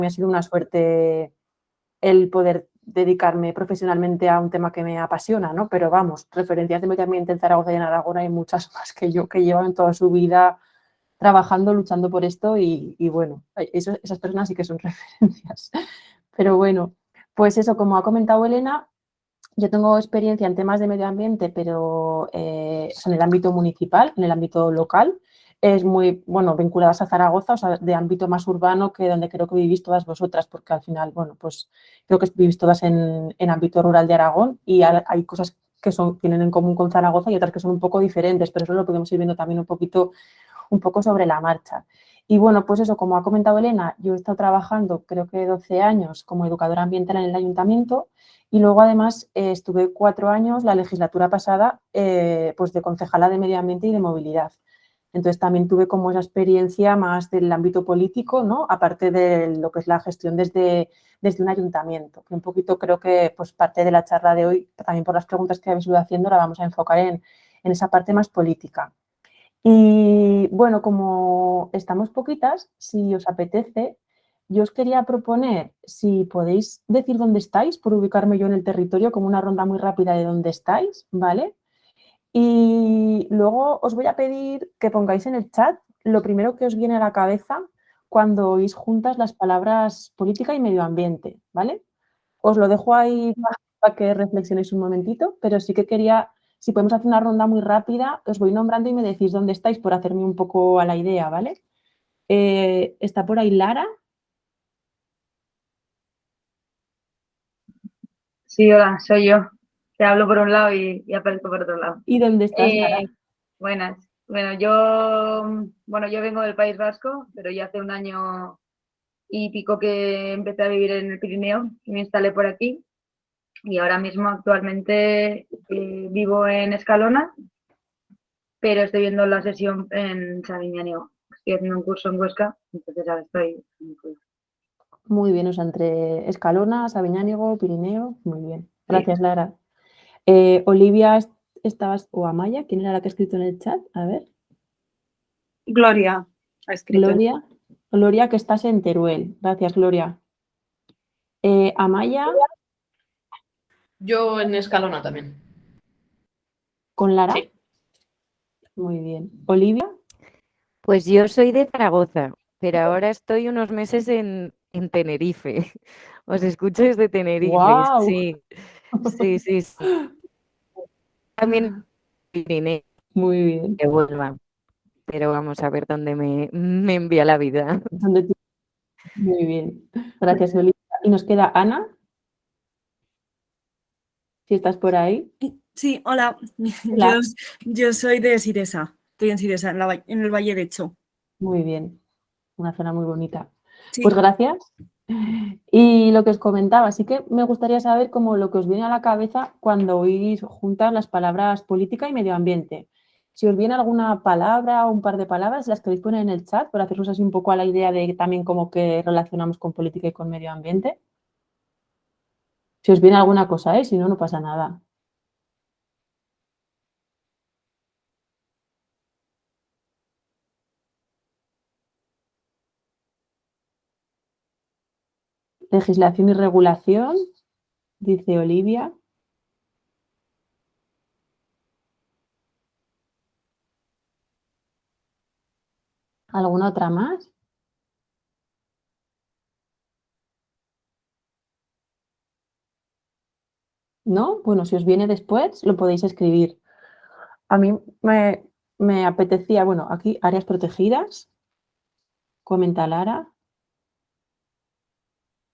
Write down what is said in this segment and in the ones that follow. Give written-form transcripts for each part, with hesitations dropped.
me ha sido una suerte el poder dedicarme profesionalmente a un tema que me apasiona, ¿no? Pero vamos, referencias de medio ambiente en Zaragoza y en Aragón hay muchas más que yo, que llevan toda su vida trabajando, luchando por esto y bueno, esas personas sí que son referencias. Pero bueno, pues eso, como ha comentado Elena, yo tengo experiencia en temas de medio ambiente, pero en el ámbito municipal, en el ámbito local. Es muy, bueno, vinculadas a Zaragoza, o sea, de ámbito más urbano que donde creo que vivís todas vosotras, porque al final, bueno, pues creo que vivís todas en ámbito rural de Aragón y hay cosas que tienen en común con Zaragoza y otras que son un poco diferentes, pero eso lo podemos ir viendo también un poco sobre la marcha. Y bueno, pues eso, como ha comentado Elena, yo he estado trabajando creo que 12 años como educadora ambiental en el ayuntamiento y luego además estuve 4 años la legislatura pasada pues de concejala de medio ambiente y de movilidad. Entonces también tuve como esa experiencia más del ámbito político, ¿no? Aparte de lo que es la gestión desde un ayuntamiento, que un poquito creo que pues parte de la charla de hoy, también por las preguntas que habéis ido haciendo, la vamos a enfocar en esa parte más política. Y bueno, como estamos poquitas, si os apetece, yo os quería proponer si podéis decir dónde estáis, por ubicarme yo en el territorio, como una ronda muy rápida de dónde estáis, ¿vale? Y luego os voy a pedir que pongáis en el chat lo primero que os viene a la cabeza cuando oís juntas las palabras política y medio ambiente, ¿vale? Os lo dejo ahí para que reflexionéis un momentito, pero sí que quería, si podemos hacer una ronda muy rápida, os voy nombrando y me decís dónde estáis por hacerme un poco a la idea, ¿vale? ¿Está por ahí Lara? Sí, hola, soy yo. Te hablo por un lado y aparezco por otro lado. ¿Y dónde estás, Lara? Buenas. Bueno, yo vengo del País Vasco, pero ya hace un año y pico que empecé a vivir en el Pirineo y me instalé por aquí. Y ahora mismo actualmente vivo en Escalona, pero estoy viendo la sesión en Sabiñánigo. Estoy haciendo un curso en Huesca, entonces ahora estoy en Huesca. Muy bien, o sea, entre Escalona, Sabiñánigo, Pirineo, muy bien. Sí. Gracias, Lara. Olivia, estabas, o Amaya, ¿quién era la que ha escrito en el chat? A ver. Gloria ha escrito. Gloria, que estás en Teruel. Gracias, Gloria. Amaya. Yo en Escalona también. ¿Con Lara? Sí. Muy bien. ¿Olivia? Pues yo soy de Zaragoza, pero ahora estoy unos meses en Tenerife. Os escucho desde Tenerife. ¡Guau! Sí, sí, sí, sí. También Pirineo, Muy bien. que vuelva. Pero vamos a ver dónde me envía la vida. Muy bien. Gracias, Olivia. Y nos queda Ana. Si estás por ahí. Sí, hola. Hola. Yo soy de Siresa. Estoy en Siresa, en el Valle de Cho. Muy bien. Una zona muy bonita. Sí. Pues gracias. Y lo que os comentaba, sí que me gustaría saber cómo lo que os viene a la cabeza cuando oís juntas las palabras política y medio ambiente. Si os viene alguna palabra o un par de palabras, las queréis poner en el chat para hacernos así un poco a la idea de también cómo que relacionamos con política y con medio ambiente. Si os viene alguna cosa, si no, no pasa nada. Legislación y regulación, dice Olivia. ¿Alguna otra más? ¿No? Bueno, si os viene después, lo podéis escribir. A mí me apetecía, bueno, aquí áreas protegidas, comenta Lara,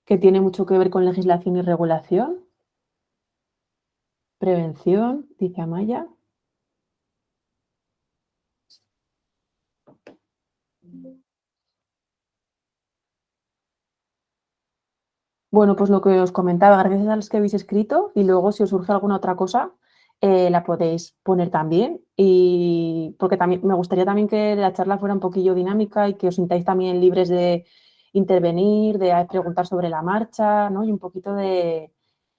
que tiene mucho que ver con legislación y regulación. Prevención, dice Amaya. Bueno, pues lo que os comentaba, gracias a los que habéis escrito y luego si os surge alguna otra cosa, la podéis poner también y porque también me gustaría también que la charla fuera un poquillo dinámica y que os sintáis también libres de intervenir, de preguntar sobre la marcha, ¿no? Y un poquito de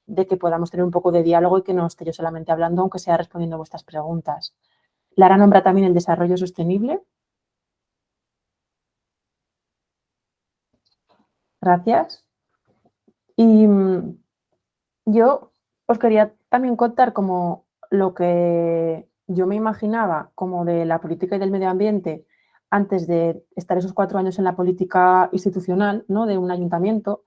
que podamos tener un poco de diálogo y que no esté yo solamente hablando, aunque sea respondiendo a vuestras preguntas. Lara nombra también el desarrollo sostenible. Gracias. Y yo os quería también contar como lo que yo me imaginaba como de la política y del medio ambiente antes de estar esos 4 años en la política institucional, ¿no? De un ayuntamiento,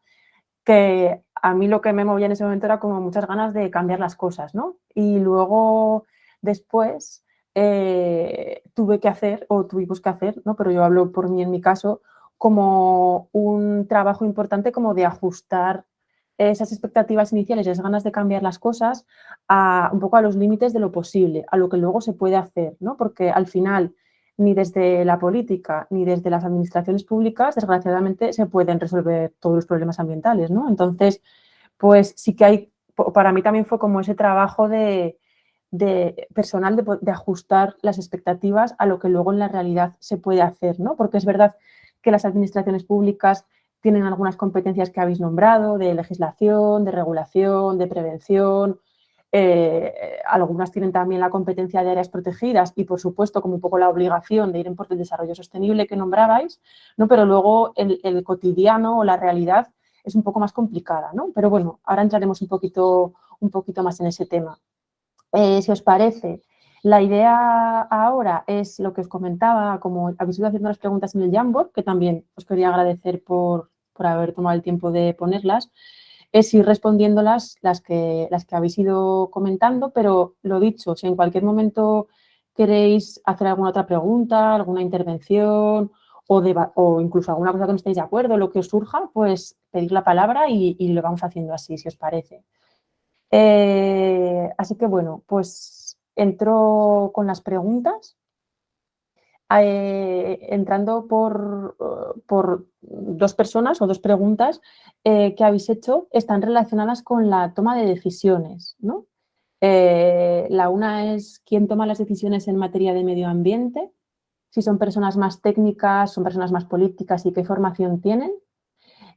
que a mí lo que me movía en ese momento era como muchas ganas de cambiar las cosas, ¿no? Y luego, después, tuve que hacer, o tuvimos que hacer, ¿no? Pero yo hablo por mí en mi caso, como un trabajo importante como de ajustar esas expectativas iniciales, esas ganas de cambiar las cosas, un poco a los límites de lo posible, a lo que luego se puede hacer, ¿no? Porque al final, ni desde la política ni desde las administraciones públicas, desgraciadamente, se pueden resolver todos los problemas ambientales, ¿no? Entonces, pues sí que hay, para mí también fue como ese trabajo de personal de ajustar las expectativas a lo que luego en la realidad se puede hacer, ¿no? Porque es verdad que las administraciones públicas tienen algunas competencias que habéis nombrado, de legislación, de regulación, de prevención. Algunas tienen también la competencia de áreas protegidas y, por supuesto, como un poco la obligación de ir en por el desarrollo sostenible que nombrabais, ¿no? Pero luego el cotidiano o la realidad es un poco más complicada, ¿no? Pero bueno, ahora entraremos un poquito más en ese tema. Si os parece, la idea ahora es lo que os comentaba, como habéis ido haciendo las preguntas en el Jamboard, que también os quería agradecer por haber tomado el tiempo de ponerlas, es ir respondiéndolas las que habéis ido comentando, pero lo dicho, si en cualquier momento queréis hacer alguna otra pregunta, alguna intervención o incluso alguna cosa que no estéis de acuerdo, lo que os surja, pues pedir la palabra y lo vamos haciendo así, si os parece. Así que bueno, pues entro con las preguntas. Entrando por 2 personas o 2 preguntas que habéis hecho, están relacionadas con la toma de decisiones, ¿no? La una es quién toma las decisiones en materia de medio ambiente, si son personas más técnicas, son personas más políticas y qué formación tienen.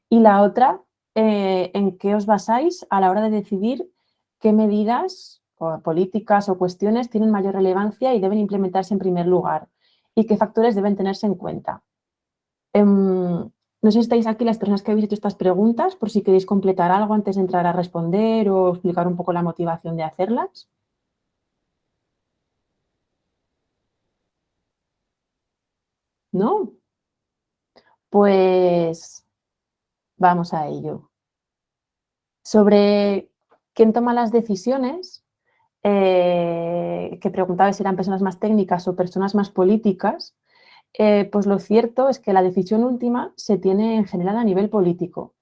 Y la otra, en qué os basáis a la hora de decidir qué medidas o políticas o cuestiones tienen mayor relevancia y deben implementarse en primer lugar y qué factores deben tenerse en cuenta. No sé si estáis aquí las personas que habéis hecho estas preguntas, por si queréis completar algo antes de entrar a responder o explicar un poco la motivación de hacerlas. ¿No? Pues vamos a ello. Sobre quién toma las decisiones, que preguntabais si eran personas más técnicas o personas más políticas, pues lo cierto es que la decisión última se tiene en general a nivel político,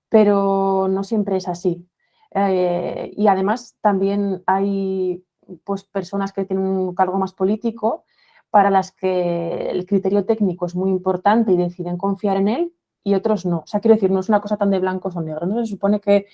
pero no siempre es así. Y además también hay pues, personas que tienen un cargo más político para las que el criterio técnico es muy importante y deciden confiar en él y otros no. O sea, quiero decir, no es una cosa tan de blancos o negros, ¿no? Se supone que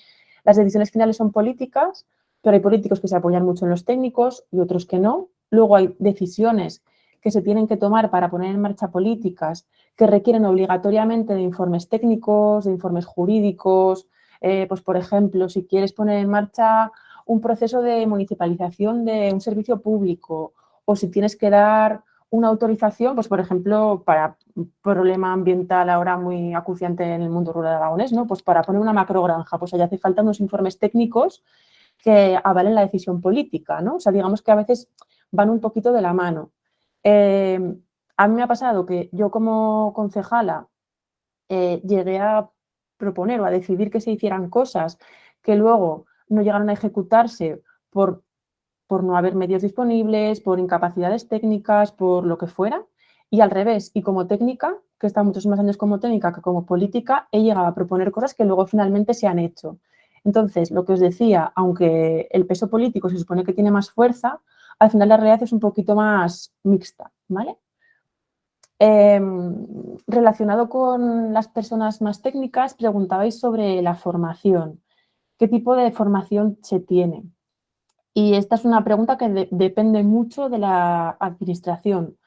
las decisiones finales son políticas, pero hay políticos que se apoyan mucho en los técnicos y otros que no. Luego hay decisiones que se tienen que tomar para poner en marcha políticas que requieren obligatoriamente de informes técnicos, de informes jurídicos. Pues, por ejemplo, si quieres poner en marcha un proceso de municipalización de un servicio público o si tienes que dar una autorización, pues por ejemplo, para un problema ambiental ahora muy acuciante en el mundo rural aragonés, ¿no? Pues para poner una macrogranja, pues allá hace falta unos informes técnicos que avalen la decisión política, ¿no? O sea, digamos que a veces van un poquito de la mano. A mí me ha pasado que yo como concejala llegué a proponer o a decidir que se hicieran cosas que luego no llegaron a ejecutarse por no haber medios disponibles, por incapacidades técnicas, por lo que fuera. Y al revés, y como técnica, que he estado muchos más años como técnica que como política, he llegado a proponer cosas que luego finalmente se han hecho. Entonces, lo que os decía, aunque el peso político se supone que tiene más fuerza, al final la realidad es un poquito más mixta, ¿vale? Relacionado con las personas más técnicas, preguntabais sobre la formación. ¿Qué tipo de formación se tiene? Y esta es una pregunta que depende mucho de la administración.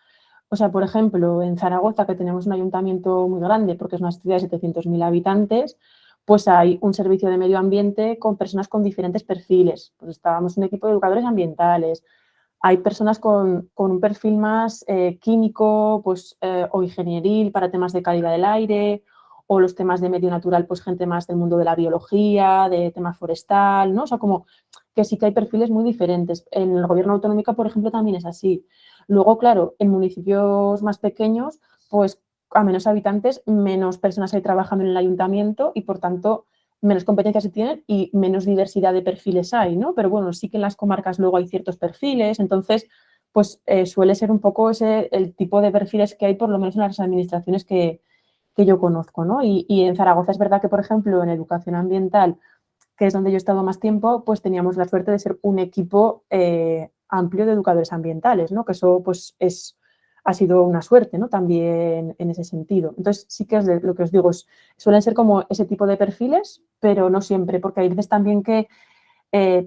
O sea, por ejemplo, en Zaragoza, que tenemos un ayuntamiento muy grande, porque es una ciudad de 700.000 habitantes, pues hay un servicio de medio ambiente con personas con diferentes perfiles. Pues estábamos un equipo de educadores ambientales. Hay personas con un perfil más químico pues, o ingenieril para temas de calidad del aire, o los temas de medio natural, pues gente más del mundo de la biología, de tema forestal, ¿no? O sea, como que sí que hay perfiles muy diferentes. En el gobierno autonómico, por ejemplo, también es así. Luego, claro, en municipios más pequeños, pues a menos habitantes, menos personas hay trabajando en el ayuntamiento y, por tanto, menos competencias se tienen y menos diversidad de perfiles hay, ¿no? Pero bueno, sí que en las comarcas luego hay ciertos perfiles, entonces, pues suele ser un poco ese el tipo de perfiles que hay, por lo menos en las administraciones que yo conozco, ¿no? Y en Zaragoza es verdad que, por ejemplo, en educación ambiental, que es donde yo he estado más tiempo, pues teníamos la suerte de ser un equipo amplio de educadores ambientales, ¿no? Que eso pues ha sido una suerte, ¿no? También en ese sentido. Entonces sí que es lo que os digo, suelen ser como ese tipo de perfiles, pero no siempre, porque hay veces también que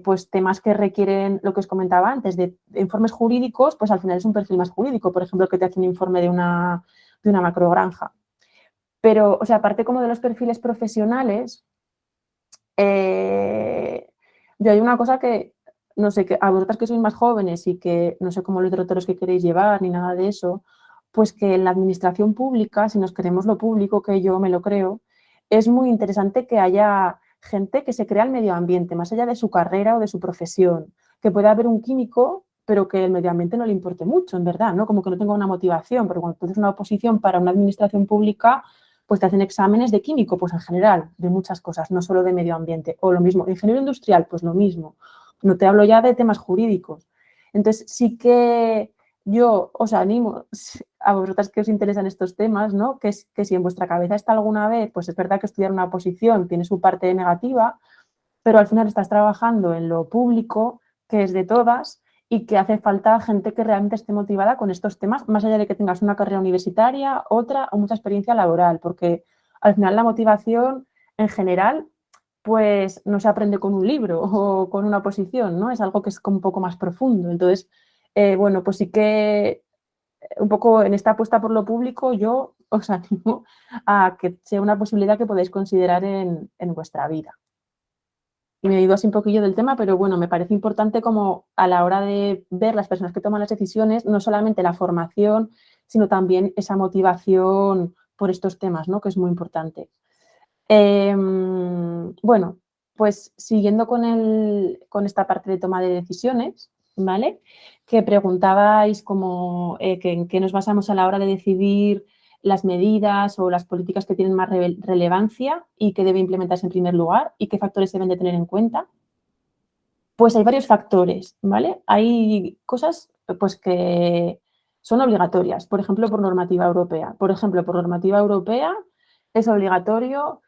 pues temas que requieren, lo que os comentaba antes, de informes jurídicos, pues al final es un perfil más jurídico, por ejemplo, que te hace un informe de una macrogranja. Pero, o sea, aparte como de los perfiles profesionales, yo hay una cosa que, no sé, que a vosotras que sois más jóvenes y que no sé cómo los derroteros que queréis llevar ni nada de eso, pues que en la administración pública, si nos queremos lo público, que yo me lo creo, es muy interesante que haya gente que se crea el medio ambiente, más allá de su carrera o de su profesión, que pueda haber un químico, pero que el medio ambiente no le importe mucho, en verdad, ¿no? Como que no tenga una motivación, porque cuando tú haces una oposición para una administración pública, pues te hacen exámenes de químico, pues en general, de muchas cosas, no solo de medio ambiente. O lo mismo, ingeniero industrial, pues lo mismo. No te hablo ya de temas jurídicos. Entonces, sí que yo os animo a vosotras que os interesan estos temas, ¿no? Que si en vuestra cabeza está alguna vez, pues es verdad que estudiar una oposición tiene su parte negativa, pero al final estás trabajando en lo público, que es de todas, y que hace falta gente que realmente esté motivada con estos temas, más allá de que tengas una carrera universitaria, otra o mucha experiencia laboral, porque al final la motivación en general pues no se aprende con un libro o con una oposición, ¿no? Es algo que es como un poco más profundo. Entonces, bueno, pues sí que un poco en esta apuesta por lo público yo os animo a que sea una posibilidad que podáis considerar en vuestra vida. Y me he ido así un poquillo del tema, pero bueno, me parece importante como a la hora de ver las personas que toman las decisiones, no solamente la formación, sino también esa motivación por estos temas, ¿no? Que es muy importante. Bueno, pues siguiendo con esta parte de toma de decisiones, ¿vale? Que preguntabais como que en qué nos basamos a la hora de decidir las medidas o las políticas que tienen más relevancia y que debe implementarse en primer lugar y qué factores se deben de tener en cuenta. Pues hay varios factores, ¿vale? Hay cosas pues, que son obligatorias, por ejemplo, por normativa europea. Por ejemplo, por normativa europea es obligatorio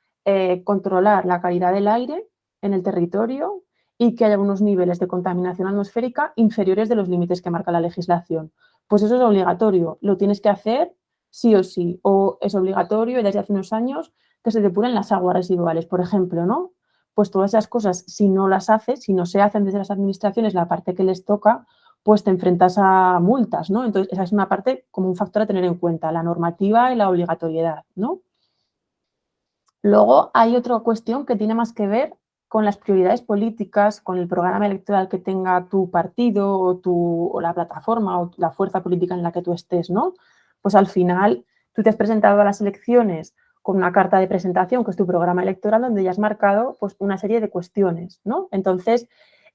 controlar la calidad del aire en el territorio y que haya unos niveles de contaminación atmosférica inferiores de los límites que marca la legislación. Pues eso es obligatorio, lo tienes que hacer sí o sí, o es obligatorio desde hace unos años que se depuren las aguas residuales, por ejemplo, ¿no? Pues todas esas cosas, si no las haces, si no se hacen desde las administraciones la parte que les toca, pues te enfrentas a multas, ¿no? Entonces, esa es una parte como un factor a tener en cuenta, la normativa y la obligatoriedad, ¿no? Luego hay otra cuestión que tiene más que ver con las prioridades políticas, con el programa electoral que tenga tu partido o la plataforma o la fuerza política en la que tú estés, ¿no? Pues al final tú te has presentado a las elecciones con una carta de presentación, que es tu programa electoral, donde ya has marcado pues, una serie de cuestiones, ¿no? Entonces,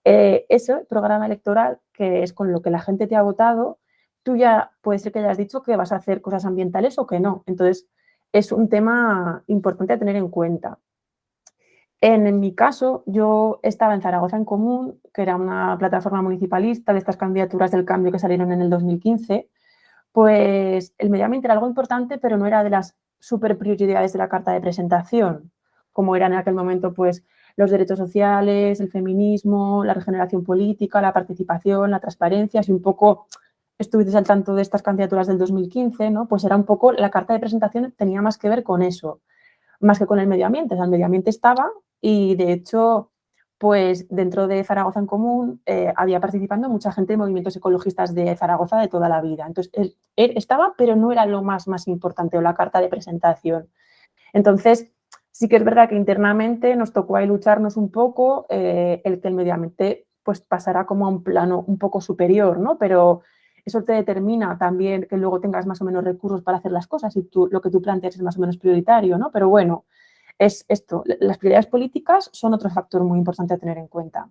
ese programa electoral, que es con lo que la gente te ha votado, tú ya puede ser que hayas dicho que vas a hacer cosas ambientales o que no. Entonces, es un tema importante a tener en cuenta. En mi caso, yo estaba en Zaragoza en Común, que era una plataforma municipalista de estas candidaturas del cambio que salieron en el 2015, pues el medio ambiente era algo importante, pero no era de las super prioridades de la carta de presentación, como eran en aquel momento pues los derechos sociales, el feminismo, la regeneración política, la participación, la transparencia, si un poco estuviste al tanto de estas candidaturas del 2015, ¿no? Pues era un poco, la carta de presentación tenía más que ver con eso, más que con el medio ambiente. O sea, el medio ambiente estaba y de hecho, pues dentro de Zaragoza en Común había participando mucha gente de movimientos ecologistas de Zaragoza de toda la vida. Entonces, él estaba, pero no era lo más importante o la carta de presentación. Entonces, sí que es verdad que internamente nos tocó ahí lucharnos un poco el que el medio ambiente pues pasara como a un plano un poco superior, ¿no? Pero eso te determina también que luego tengas más o menos recursos para hacer las cosas y lo que tú planteas es más o menos prioritario, ¿no? Pero bueno, es esto, las prioridades políticas son otro factor muy importante a tener en cuenta.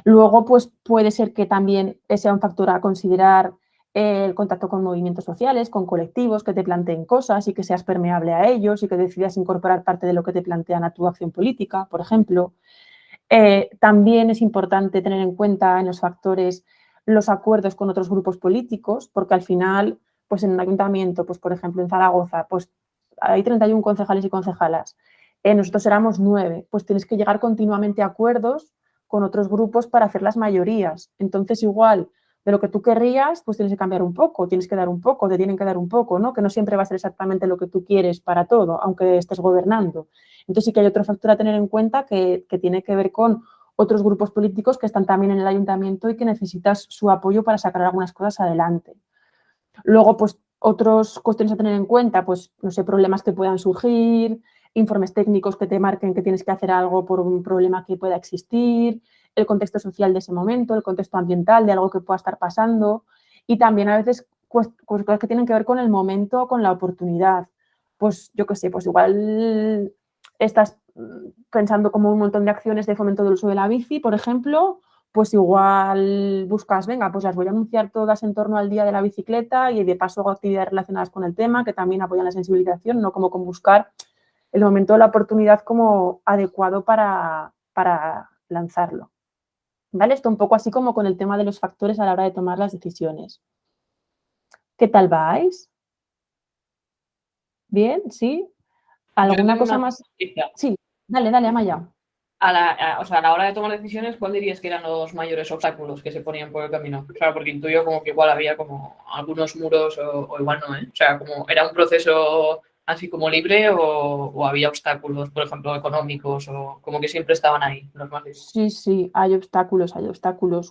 Luego, pues puede ser que también sea un factor a considerar el contacto con movimientos sociales, con colectivos que te planteen cosas y que seas permeable a ellos y que decidas incorporar parte de lo que te plantean a tu acción política, por ejemplo. También es importante tener en cuenta en los factores los acuerdos con otros grupos políticos, porque al final, pues en un ayuntamiento, pues por ejemplo en Zaragoza, pues hay 31 concejales y concejalas, nosotros éramos 9, pues tienes que llegar continuamente a acuerdos con otros grupos para hacer las mayorías. Entonces, igual de lo que tú querrías, pues tienes que cambiar un poco, tienes que dar un poco, te tienen que dar un poco, ¿no? Que no siempre va a ser exactamente lo que tú quieres para todo, aunque estés gobernando. Entonces sí que hay otro factor a tener en cuenta que tiene que ver con otros grupos políticos que están también en el ayuntamiento y que necesitas su apoyo para sacar algunas cosas adelante. Luego, pues otras cuestiones a tener en cuenta, pues no sé, problemas que puedan surgir, informes técnicos que te marquen que tienes que hacer algo por un problema que pueda existir, el contexto social de ese momento, el contexto ambiental de algo que pueda estar pasando y también a veces cosas que tienen que ver con el momento, con la oportunidad. Pues yo qué sé, pues igual estás pensando como un montón de acciones de fomento del uso de la bici, por ejemplo, pues igual buscas, venga, pues las voy a anunciar todas en torno al día de la bicicleta y de paso hago actividades relacionadas con el tema que también apoyan la sensibilización, no como con buscar el momento de la oportunidad como adecuado para lanzarlo. ¿Vale? Esto un poco así como con el tema de los factores a la hora de tomar las decisiones. ¿Qué tal vais? ¿Bien? ¿Sí? ¿Alguna cosa más? Sí, dale, Amaya. O sea, a la hora de tomar decisiones, ¿cuál dirías que eran los mayores obstáculos que se ponían por el camino? O sea, porque intuyo como que igual había como algunos muros o igual no, ¿eh? O sea, como era un proceso así como libre o había obstáculos, por ejemplo, económicos o como que siempre estaban ahí los más difíciles. Sí, hay obstáculos,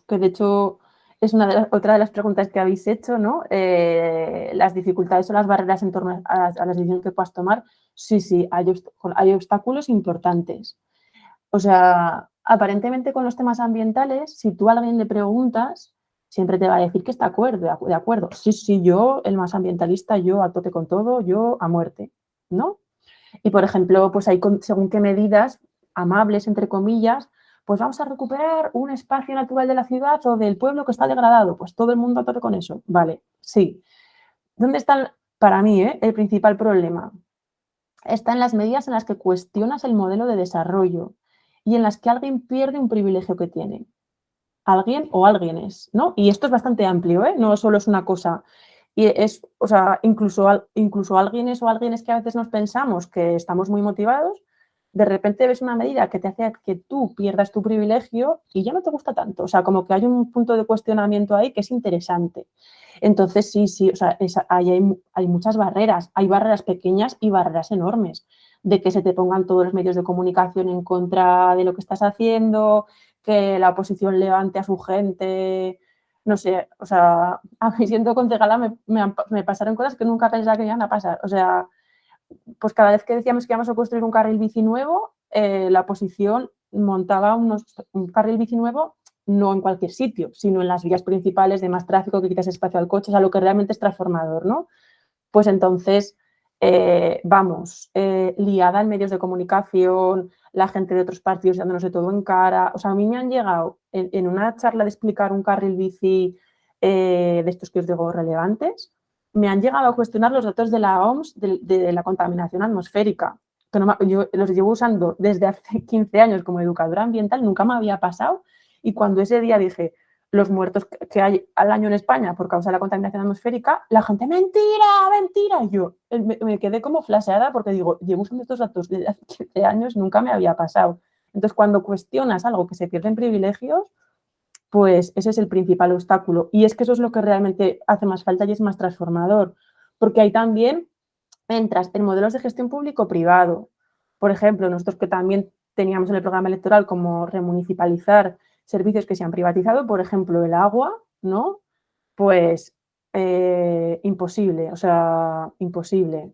que de hecho es otra de las preguntas que habéis hecho, ¿no? Las dificultades o las barreras en torno a las decisiones que puedas tomar, sí, hay obstáculos importantes. O sea, aparentemente con los temas ambientales, si tú a alguien le preguntas, siempre te va a decir que está de acuerdo. Sí, yo, el más ambientalista, yo a tope con todo, yo a muerte, ¿no? Y, por ejemplo, pues hay según qué medidas amables, entre comillas, pues vamos a recuperar un espacio natural de la ciudad o del pueblo que está degradado. Pues todo el mundo a tope con eso. Vale, sí. ¿Dónde está, para mí, el principal problema? Está en las medidas en las que cuestionas el modelo de desarrollo y en las que alguien pierde un privilegio que tiene. Alguien o alguienes, ¿no? Y esto es bastante amplio, ¿eh? No solo es una cosa. Y es, o sea, incluso alguienes o alguienes que a veces nos pensamos que estamos muy motivados, de repente ves una medida que te hace que tú pierdas tu privilegio y ya no te gusta tanto. O sea, como que hay un punto de cuestionamiento ahí que es interesante. Entonces, sí, o sea, hay muchas barreras. Hay barreras pequeñas y barreras enormes. De que se te pongan todos los medios de comunicación en contra de lo que estás haciendo, que la oposición levante a su gente, no sé, o sea, a mí siendo concejala me pasaron cosas que nunca pensaba que iban a pasar. O sea, pues cada vez que decíamos que íbamos a construir un carril bici nuevo, la oposición montaba un carril bici nuevo no en cualquier sitio, sino en las vías principales de más tráfico que quitas espacio al coche, o sea, lo que realmente es transformador, ¿no? Pues entonces, liada en medios de comunicación, la gente de otros partidos dándonos de todo en cara. O sea, a mí me han llegado en una charla de explicar un carril bici de estos que os digo relevantes, me han llegado a cuestionar los datos de la OMS de la contaminación atmosférica. Que yo los llevo usando desde hace 15 años como educadora ambiental, nunca me había pasado. Y cuando ese día dije, los muertos que hay al año en España por causa de la contaminación atmosférica, la gente, mentira. Y yo me quedé como flasheada porque digo, llevo usando estos datos desde hace 15 años, nunca me había pasado. Entonces, cuando cuestionas algo que se pierden privilegios, pues ese es el principal obstáculo. Y es que eso es lo que realmente hace más falta y es más transformador. Porque ahí también entras en modelos de gestión público-privado. Por ejemplo, nosotros que también teníamos en el programa electoral como remunicipalizar servicios que se han privatizado, por ejemplo, el agua, ¿no? Pues imposible, o sea, imposible.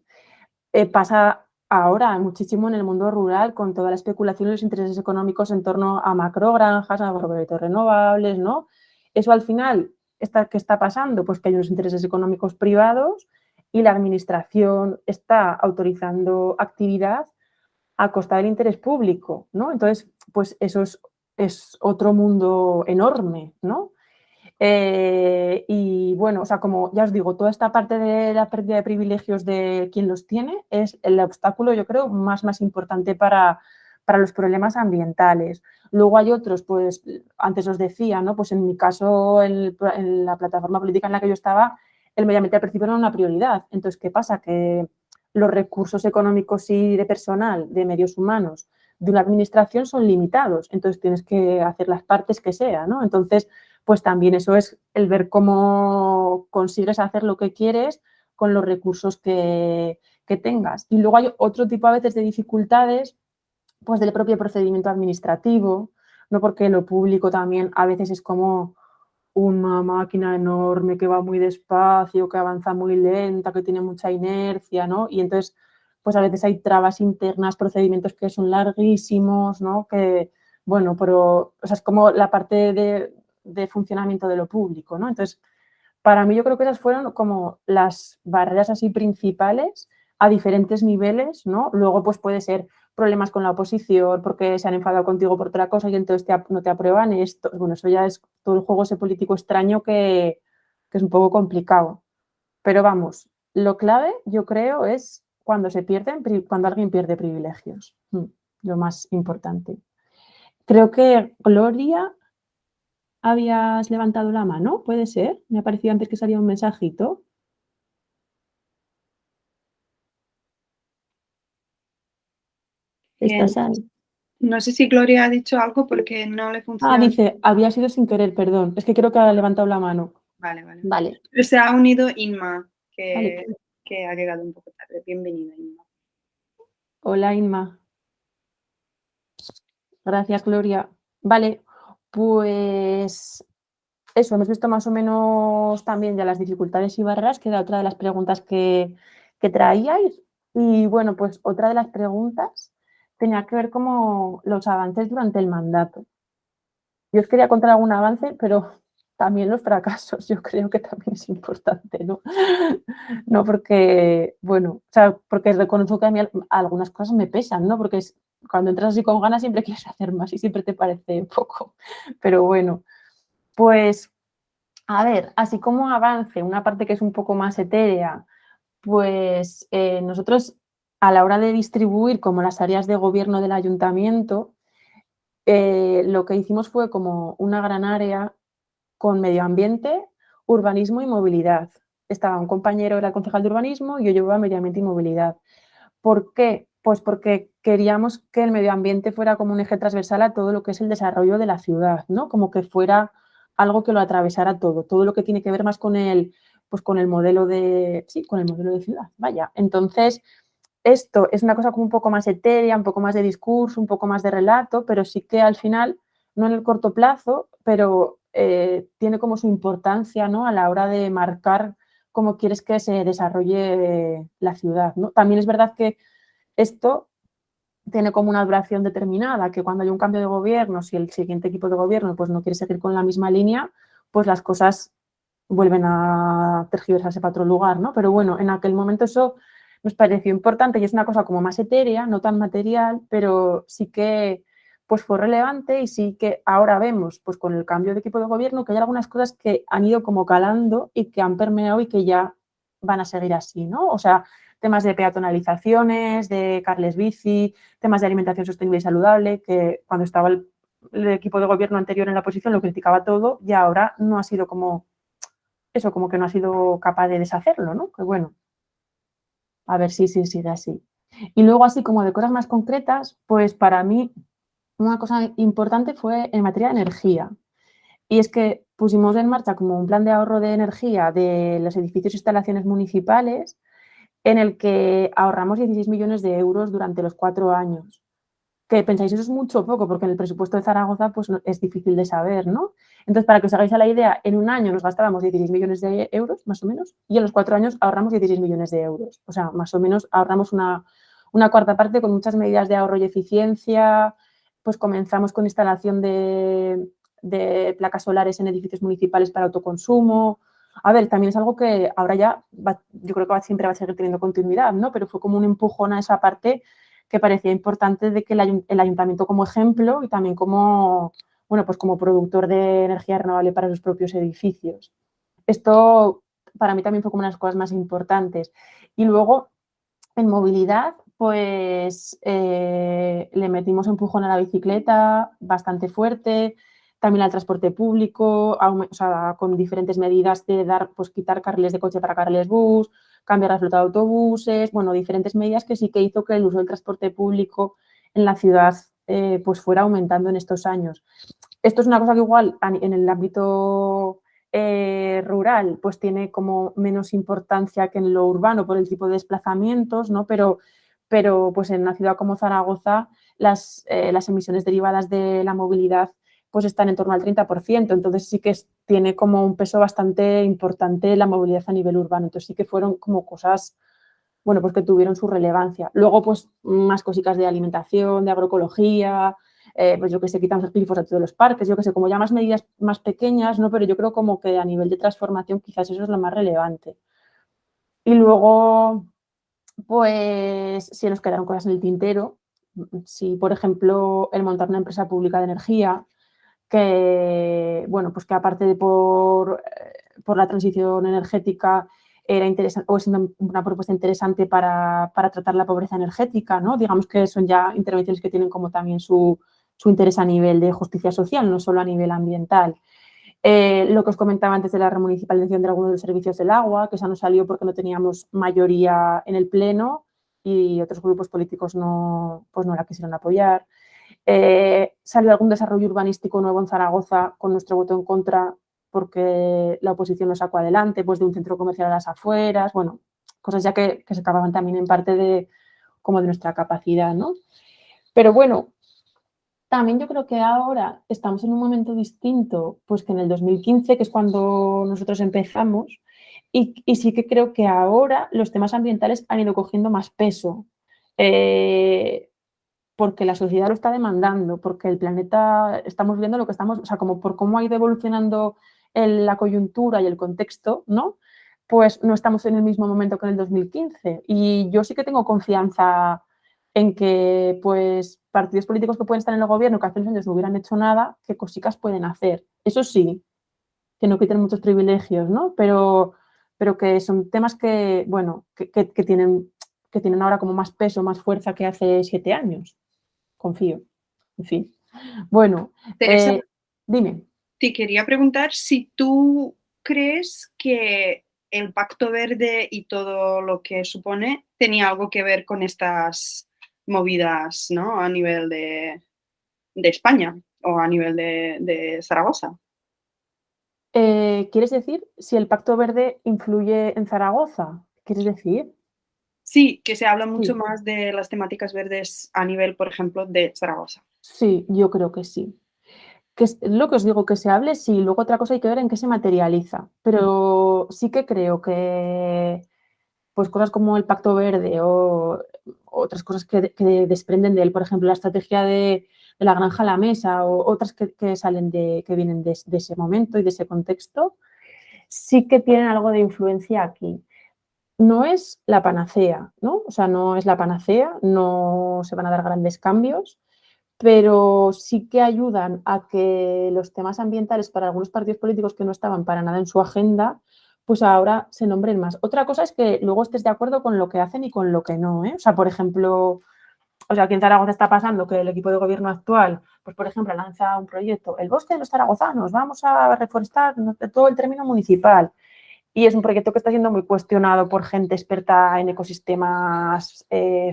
Pasa ahora muchísimo en el mundo rural con toda la especulación y los intereses económicos en torno a macrogranjas, a proyectos renovables, ¿no? Eso al final ¿qué está pasando? Pues que hay unos intereses económicos privados y la administración está autorizando actividad a costa del interés público, ¿no? Entonces, pues eso es otro mundo enorme, ¿no? Y bueno, o sea, como ya os digo, toda esta parte de la pérdida de privilegios de quien los tiene es el obstáculo, yo creo, más importante para los problemas ambientales. Luego hay otros, pues antes os decía, ¿no? Pues en mi caso, en la plataforma política en la que yo estaba, el medio ambiente al principio era una prioridad. Entonces, ¿qué pasa? Que los recursos económicos y de personal, de medios humanos, de una administración son limitados. Entonces, tienes que hacer las partes que sea, ¿no? Entonces, pues también eso es el ver cómo consigues hacer lo que quieres con los recursos que tengas. Y luego hay otro tipo a veces de dificultades, pues del propio procedimiento administrativo, ¿no? Porque lo público también a veces es como una máquina enorme que va muy despacio, que avanza muy lenta, que tiene mucha inercia, ¿no? Y entonces, pues a veces hay trabas internas, procedimientos que son larguísimos, ¿no? Que, bueno, pero o sea, es como la parte de funcionamiento de lo público, ¿no? Entonces, para mí yo creo que esas fueron como las barreras así principales a diferentes niveles, ¿no? Luego pues puede ser problemas con la oposición porque se han enfadado contigo por otra cosa y entonces no te aprueban esto. Bueno, eso ya es todo el juego ese político extraño que es un poco complicado. Pero vamos, lo clave yo creo es cuando cuando alguien pierde privilegios. Lo más importante. Creo que Gloria habías levantado la mano, ¿puede ser? Me ha parecido antes que salía un mensajito. Bien. ¿Estás ahí? No sé si Gloria ha dicho algo porque no le Ah, funciona. dice, había sido sin querer, perdón. Es que creo que ha levantado la mano. Vale, vale. Vale, Se ha unido Inma, vale. que ha llegado un poco tarde. Bienvenida, Inma. Hola, Inma. Gracias, Gloria. Vale, pues eso, hemos visto más o menos también ya las dificultades y barreras, que era otra de las preguntas que traíais. Y bueno, pues otra de las preguntas tenía que ver como los avances durante el mandato. Yo os quería contar algún avance, pero también los fracasos, yo creo que también es importante, ¿no? No porque, bueno, o sea, porque reconozco que a mí algunas cosas me pesan, ¿no? Porque cuando entras así con ganas siempre quieres hacer más y siempre te parece poco. Pero bueno, pues, a ver, así como avance, una parte que es un poco más etérea, pues nosotros a la hora de distribuir como las áreas de gobierno del ayuntamiento, lo que hicimos fue como una gran área con medio ambiente, urbanismo y movilidad. Estaba un compañero, era el concejal de urbanismo, y yo llevaba medio ambiente y movilidad. ¿Por qué? Pues porque queríamos que el medio ambiente fuera como un eje transversal a todo lo que es el desarrollo de la ciudad, ¿no? Como que fuera algo que lo atravesara todo lo que tiene que ver más con pues con el modelo con el modelo de ciudad, vaya. Entonces, esto es una cosa como un poco más etérea, un poco más de discurso, un poco más de relato, pero sí que al final, no en el corto plazo, pero tiene como su importancia, ¿no? A la hora de marcar cómo quieres que se desarrolle la ciudad, ¿no? También es verdad que esto tiene como una duración determinada, que cuando hay un cambio de gobierno, si el siguiente equipo de gobierno pues no quiere seguir con la misma línea, pues las cosas vuelven a tergiversarse para otro lugar, ¿no? Pero bueno, en aquel momento eso nos pareció importante y es una cosa como más etérea, no tan material, pero sí que pues fue relevante y sí que ahora vemos pues con el cambio de equipo de gobierno que hay algunas cosas que han ido como calando y que han permeado y que ya van a seguir así, ¿no? O sea, temas de peatonalizaciones, de carles bici, temas de alimentación sostenible y saludable, que cuando estaba el equipo de gobierno anterior en la oposición lo criticaba todo y ahora no ha sido como eso, como que no ha sido capaz de deshacerlo, ¿no? Que bueno, a ver si sigue así. Y luego así como de cosas más concretas, pues para mí una cosa importante fue en materia de energía. Y es que pusimos en marcha como un plan de ahorro de energía de los edificios e instalaciones municipales en el que ahorramos 16 millones de euros durante los 4 años. Que pensáis, eso es mucho o poco, porque en el presupuesto de Zaragoza pues, es difícil de saber, ¿no? Entonces, para que os hagáis a la idea, en un año nos gastábamos 16 millones de euros, más o menos, y en los 4 años ahorramos 16 millones de euros. O sea, más o menos ahorramos una cuarta parte con muchas medidas de ahorro y eficiencia, pues comenzamos con instalación de de placas solares en edificios municipales para autoconsumo. A ver, también es algo que ahora ya yo creo que siempre va a seguir teniendo continuidad, ¿no? Pero fue como un empujón a esa parte que parecía importante de que el ayuntamiento como ejemplo y también como, bueno, pues como productor de energía renovable para sus propios edificios. Esto para mí también fue como una de las cosas más importantes. Y luego, en movilidad, pues le metimos empujón a la bicicleta bastante fuerte, también al transporte público, o sea, con diferentes medidas de pues quitar carriles de coche para carriles bus, cambiar la flota de autobuses, bueno, diferentes medidas que sí que hizo que el uso del transporte público en la ciudad pues fuera aumentando en estos años. Esto es una cosa que igual en el ámbito rural pues tiene como menos importancia que en lo urbano por el tipo de desplazamientos, ¿no? Pero pues en una ciudad como Zaragoza las emisiones derivadas de la movilidad pues están en torno al 30%, entonces sí que tiene como un peso bastante importante la movilidad a nivel urbano, entonces sí que fueron como cosas, bueno, pues que tuvieron su relevancia. Luego pues más cositas de alimentación, de agroecología, pues yo que sé, quitamos el glifosato de los parques, yo que sé, como ya más medidas más pequeñas, ¿no? Pero yo creo como que a nivel de transformación quizás eso es lo más relevante. Y luego, pues sí nos quedaron cosas en el tintero. Si, por ejemplo, el montar una empresa pública de energía, que, bueno, pues que aparte de por la transición energética era interesante, o es una propuesta interesante para tratar la pobreza energética, ¿no? Digamos que son ya intervenciones que tienen como también su interés a nivel de justicia social, no solo a nivel ambiental. Lo que os comentaba antes de la remunicipalización de algunos de los servicios del agua, que esa no salió porque no teníamos mayoría en el Pleno y otros grupos políticos pues no la quisieron apoyar. Salió algún desarrollo urbanístico nuevo en Zaragoza con nuestro voto en contra porque la oposición lo sacó adelante, pues de un centro comercial a las afueras, bueno, cosas ya que se acababan también en parte de nuestra capacidad, ¿no? Pero bueno, también yo creo que ahora estamos en un momento distinto, pues que en el 2015, que es cuando nosotros empezamos, y sí que creo que ahora los temas ambientales han ido cogiendo más peso. Porque la sociedad lo está demandando, porque el planeta, estamos viendo lo que estamos, o sea, como por cómo ha ido evolucionando la coyuntura y el contexto, ¿no? Pues no estamos en el mismo momento que en el 2015. Y yo sí que tengo confianza en que, pues, partidos políticos que pueden estar en el gobierno, que hace unos años no hubieran hecho nada, qué cositas pueden hacer. Eso sí, que no quiten muchos privilegios, ¿no? Pero que son temas que, bueno, que tienen ahora como más peso, más fuerza que hace 7 años. Confío. En fin. Bueno, Teresa, dime. te quería preguntar si tú crees que el Pacto Verde y todo lo que supone tenía algo que ver con estas movidas, ¿no? A nivel de España o a nivel de Zaragoza. ¿Quieres decir si el Pacto Verde influye en Zaragoza? ¿Quieres decir? Sí, que se habla mucho Sí. más de las temáticas verdes a nivel, por ejemplo, de Zaragoza. Sí, yo creo que sí. Que es lo que os digo, que se hable, sí, luego otra cosa hay que ver en qué se materializa. Pero sí que creo que pues cosas como el Pacto Verde o otras cosas que desprenden de él, por ejemplo, la estrategia de la granja a la mesa o otras que salen que vienen de ese momento y de ese contexto, sí que tienen algo de influencia aquí. No es la panacea, ¿no? O sea, no es la panacea, no se van a dar grandes cambios, pero sí que ayudan a que los temas ambientales para algunos partidos políticos que no estaban para nada en su agenda, pues ahora se nombren más. Otra cosa es que luego estés de acuerdo con lo que hacen y con lo que no, ¿eh? O sea, por ejemplo, aquí en Zaragoza está pasando que el equipo de gobierno actual, pues por ejemplo, lanza un proyecto, el bosque de los zaragozanos, vamos a reforestar todo el término municipal. Y es un proyecto que está siendo muy cuestionado por gente experta en ecosistemas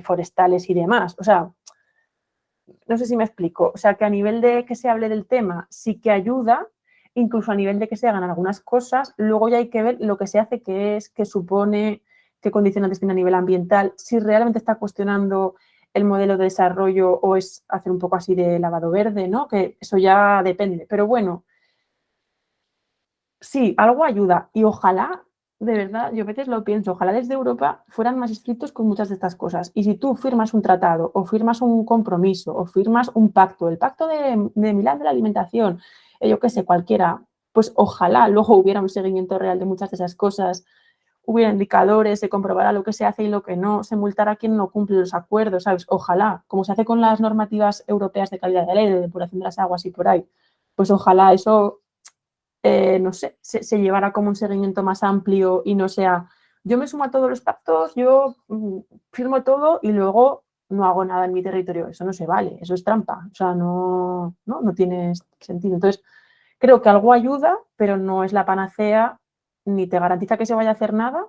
forestales y demás. O sea, no sé si me explico. O sea, que a nivel de que se hable del tema sí que ayuda, incluso a nivel de que se hagan algunas cosas, luego ya hay que ver lo que se hace, qué es, qué supone, qué condicionantes tiene a nivel ambiental, si realmente está cuestionando el modelo de desarrollo o es hacer un poco así de lavado verde, ¿no? Que eso ya depende. Pero bueno, sí, algo ayuda y ojalá, de verdad, yo a veces lo pienso, ojalá desde Europa fueran más estrictos con muchas de estas cosas. Y si tú firmas un tratado o firmas un compromiso o firmas un pacto, el pacto de Milán de la alimentación, yo qué sé, cualquiera, pues ojalá luego hubiera un seguimiento real de muchas de esas cosas, hubiera indicadores, se comprobara lo que se hace y lo que no, se multara a quien no cumple los acuerdos, ¿sabes? Ojalá, como se hace con las normativas europeas de calidad del aire, de depuración de las aguas y por ahí, pues ojalá eso, no sé, se llevara como un seguimiento más amplio y no sea, yo me sumo a todos los pactos, yo firmo todo y luego no hago nada en mi territorio. Eso no se vale, eso es trampa, o sea, no tiene sentido. Entonces, creo que algo ayuda, pero no es la panacea, ni te garantiza que se vaya a hacer nada,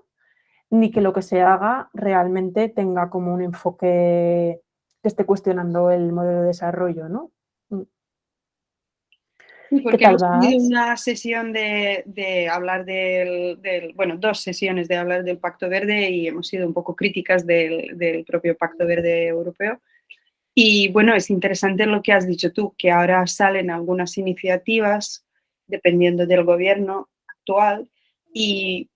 ni que lo que se haga realmente tenga como un enfoque que esté cuestionando el modelo de desarrollo, ¿no? Sí, ¿Qué porque tal hemos tenido vas? una sesión de hablar bueno, 2 sesiones de hablar del Pacto Verde y hemos sido un poco críticas del propio Pacto Verde Europeo. Y bueno, es interesante lo que has dicho tú, que ahora salen algunas iniciativas dependiendo del gobierno actual y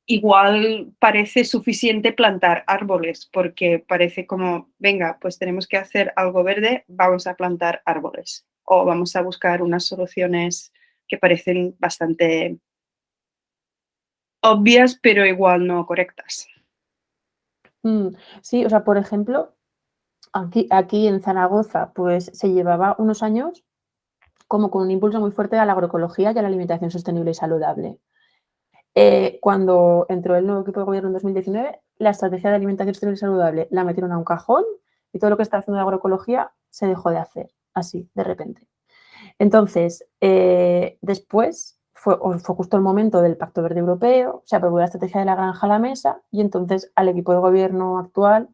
igual parece suficiente plantar árboles, porque parece como, venga, pues tenemos que hacer algo verde, vamos a plantar árboles o vamos a buscar unas soluciones que parecen bastante obvias, pero igual no correctas. Sí, o sea, por ejemplo, aquí en Zaragoza, pues se llevaba unos años como con un impulso muy fuerte a la agroecología y a la alimentación sostenible y saludable. Cuando entró el nuevo equipo de gobierno en 2019, la estrategia de alimentación sostenible y saludable la metieron a un cajón y todo lo que está haciendo de agroecología se dejó de hacer, así, de repente. Entonces, después fue justo el momento del Pacto Verde Europeo, se aprobó la estrategia de la granja a la mesa y entonces al equipo de gobierno actual,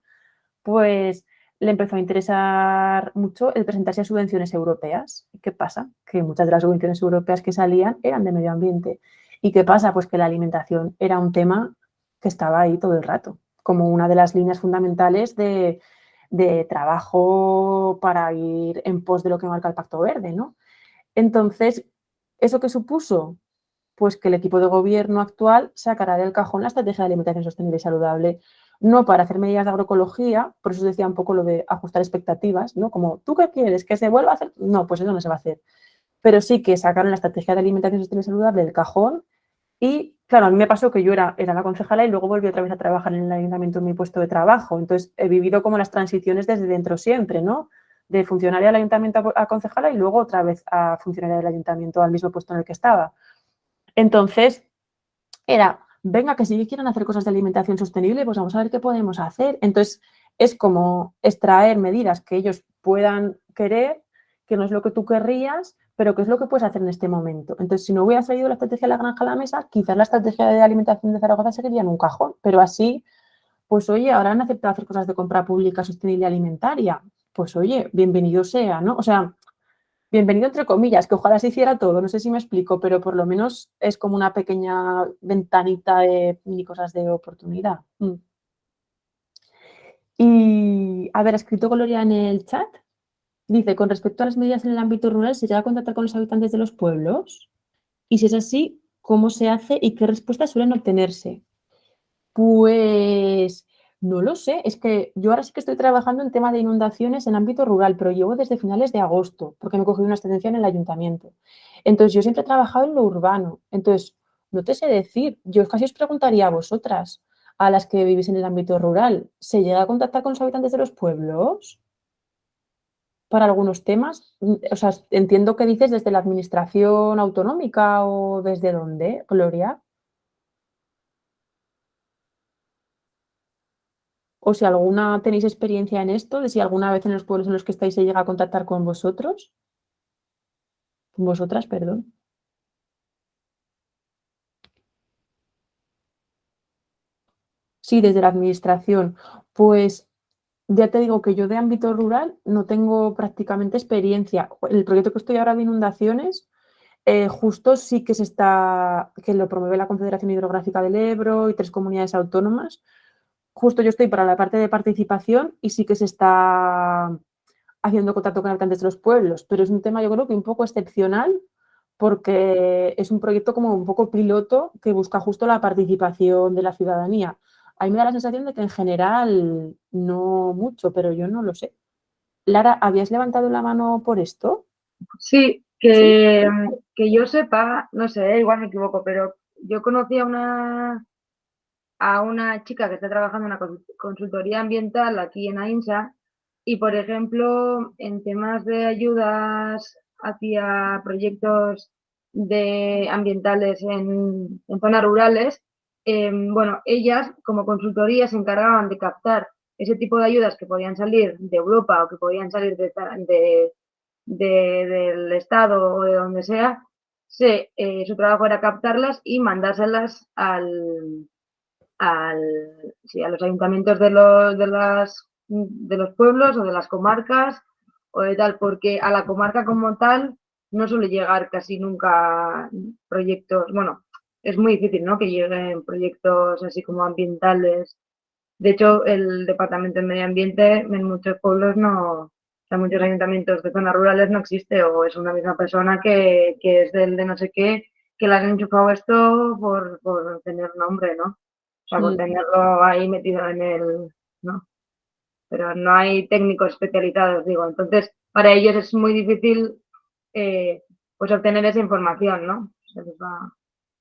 pues le empezó a interesar mucho el presentarse a subvenciones europeas. ¿Qué pasa? Que muchas de las subvenciones europeas que salían eran de medio ambiente. ¿Y qué pasa? Pues que la alimentación era un tema que estaba ahí todo el rato, como una de las líneas fundamentales de trabajo para ir en pos de lo que marca el Pacto Verde, ¿no? Entonces, ¿eso qué supuso? Pues que el equipo de gobierno actual sacará del cajón la estrategia de alimentación sostenible y saludable, no para hacer medidas de agroecología, por eso decía un poco lo de ajustar expectativas, ¿no? Como, ¿tú qué quieres? ¿Que se vuelva a hacer? No, pues eso no se va a hacer. Pero sí que sacaron la estrategia de alimentación sostenible y saludable del cajón y, claro, a mí me pasó que yo era la concejala y luego volví otra vez a trabajar en el ayuntamiento en mi puesto de trabajo. Entonces, he vivido como las transiciones desde dentro siempre, ¿no? De funcionaria del ayuntamiento a concejala y luego otra vez a funcionaria del ayuntamiento al mismo puesto en el que estaba. Entonces, era, venga, que si quieren hacer cosas de alimentación sostenible, pues vamos a ver qué podemos hacer. Entonces, es como extraer medidas que ellos puedan querer, que no es lo que tú querrías, pero qué es lo que puedes hacer en este momento. Entonces, si no hubiera salido la estrategia de la granja a la mesa, quizás la estrategia de alimentación de Zaragoza seguiría en un cajón, pero así, pues oye, ahora han aceptado hacer cosas de compra pública sostenible alimentaria. Pues oye, bienvenido sea, ¿no? O sea, bienvenido entre comillas, que ojalá se hiciera todo, no sé si me explico, pero por lo menos es como una pequeña ventanita de mini cosas de oportunidad. Y, a ver, ha escrito Gloria en el chat, dice, con respecto a las medidas en el ámbito rural, ¿se llega a contactar con los habitantes de los pueblos? Y si es así, ¿cómo se hace y qué respuestas suelen obtenerse? Pues no lo sé, es que yo ahora sí que estoy trabajando en tema de inundaciones en ámbito rural, pero llevo desde finales de agosto, porque me he cogido una excedencia en el ayuntamiento. Entonces, yo siempre he trabajado en lo urbano. Entonces, no te sé decir, yo casi os preguntaría a vosotras, a las que vivís en el ámbito rural, ¿se llega a contactar con los habitantes de los pueblos para algunos temas? O sea, entiendo que dices desde la administración autonómica o desde dónde, Gloria. O si alguna tenéis experiencia en esto, de si alguna vez en los pueblos en los que estáis se llega a contactar con vosotros, con vosotras, perdón. Sí, desde la administración. Pues ya te digo que yo de ámbito rural no tengo prácticamente experiencia. El proyecto que estoy ahora de inundaciones, justo sí que que lo promueve la Confederación Hidrográfica del Ebro y 3 comunidades autónomas. Justo yo estoy para la parte de participación y sí que se está haciendo contacto con habitantes de los pueblos, pero es un tema yo creo que un poco excepcional porque es un proyecto como un poco piloto que busca justo la participación de la ciudadanía. A mí me da la sensación de que en general no mucho, pero yo no lo sé. Lara, ¿habías levantado la mano por esto? Sí, que yo sepa, no sé, igual me equivoco, pero yo conocí a una chica que está trabajando en una consultoría ambiental aquí en AINSA y, por ejemplo, en temas de ayudas hacia proyectos ambientales en zonas rurales, bueno, ellas como consultoría se encargaban de captar ese tipo de ayudas que podían salir de Europa o que podían salir del Estado o de donde sea. Su trabajo era captarlas y mandárselas sí, a los ayuntamientos de los pueblos o de las comarcas o de tal, porque a la comarca como tal no suele llegar casi nunca proyectos, bueno, es muy difícil, ¿no?, que lleguen proyectos así como ambientales. De hecho, el Departamento de Medio Ambiente en muchos pueblos no, o sea, muchos ayuntamientos de zonas rurales no existe, o es una misma persona que es del de no sé qué, que le han enchufado esto por tener nombre, ¿no? O sea, por tenerlo ahí metido en ¿no? Pero no hay técnicos especializados, digo. Entonces, para ellos es muy difícil pues obtener esa información, ¿no? Se les va.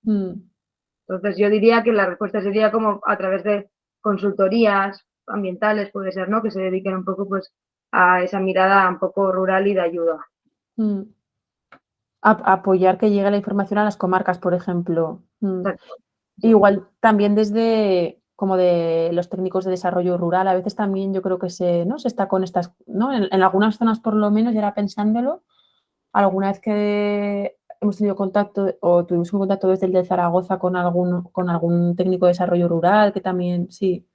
Entonces, yo diría que la respuesta sería como a través de consultorías ambientales, puede ser, ¿no?, que se dediquen un poco pues a esa mirada un poco rural y de ayuda. Apoyar que llegue la información a las comarcas, por ejemplo. Exacto. Igual también desde como de los técnicos de desarrollo rural, a veces también yo creo que se está con estas, ¿no? En algunas zonas por lo menos, y ahora pensándolo, alguna vez que hemos tenido contacto o tuvimos un contacto desde el de Zaragoza con algún técnico de desarrollo rural, que también sí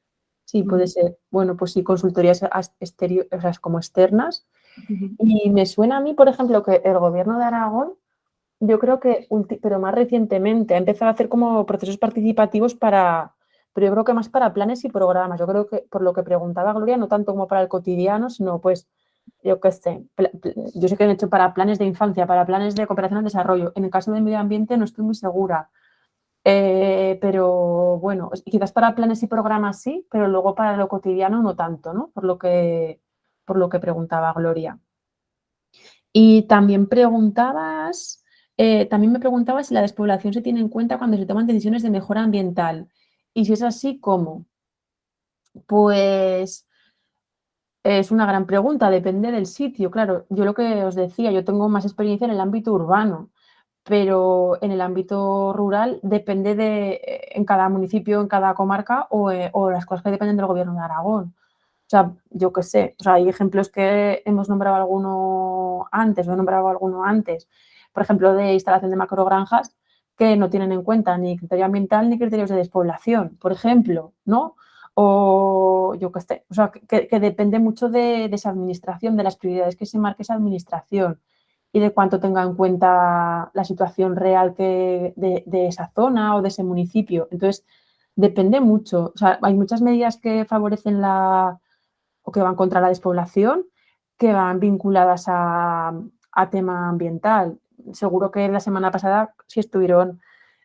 puede ser. Bueno, pues sí, consultorías o sea, como externas. Y me suena a mí, por ejemplo, que el gobierno de Aragón, yo creo que, pero más recientemente, ha empezado a hacer como procesos participativos pero yo creo que más para planes y programas. Yo creo que, por lo que preguntaba Gloria, no tanto como para el cotidiano, sino pues, yo qué sé, yo sé que han hecho para planes de infancia, para planes de cooperación al desarrollo. En el caso del medio ambiente no estoy muy segura. Pero bueno, quizás para planes y programas sí, pero luego para lo cotidiano no tanto, ¿no? Por lo que preguntaba Gloria. Y también también me preguntabas si la despoblación se tiene en cuenta cuando se toman decisiones de mejora ambiental. Y si es así, ¿cómo? Pues es una gran pregunta, depende del sitio. Claro, yo lo que os decía, yo tengo más experiencia en el ámbito urbano, pero en el ámbito rural depende en cada municipio, en cada comarca o las cosas que dependen del gobierno de Aragón. O sea, yo qué sé, o sea, hay ejemplos que hemos nombrado alguno antes, o he nombrado alguno antes, por ejemplo, de instalación de macrogranjas que no tienen en cuenta ni criterio ambiental ni criterios de despoblación, por ejemplo, ¿no? O yo qué sé, o sea, que depende mucho de esa administración, de las prioridades que se marque esa administración y de cuánto tenga en cuenta la situación real de esa zona o de ese municipio. Entonces, depende mucho. O sea, hay muchas medidas que favorecen o que van contra la despoblación, que van vinculadas a tema ambiental. Seguro que la semana pasada, si estuvieron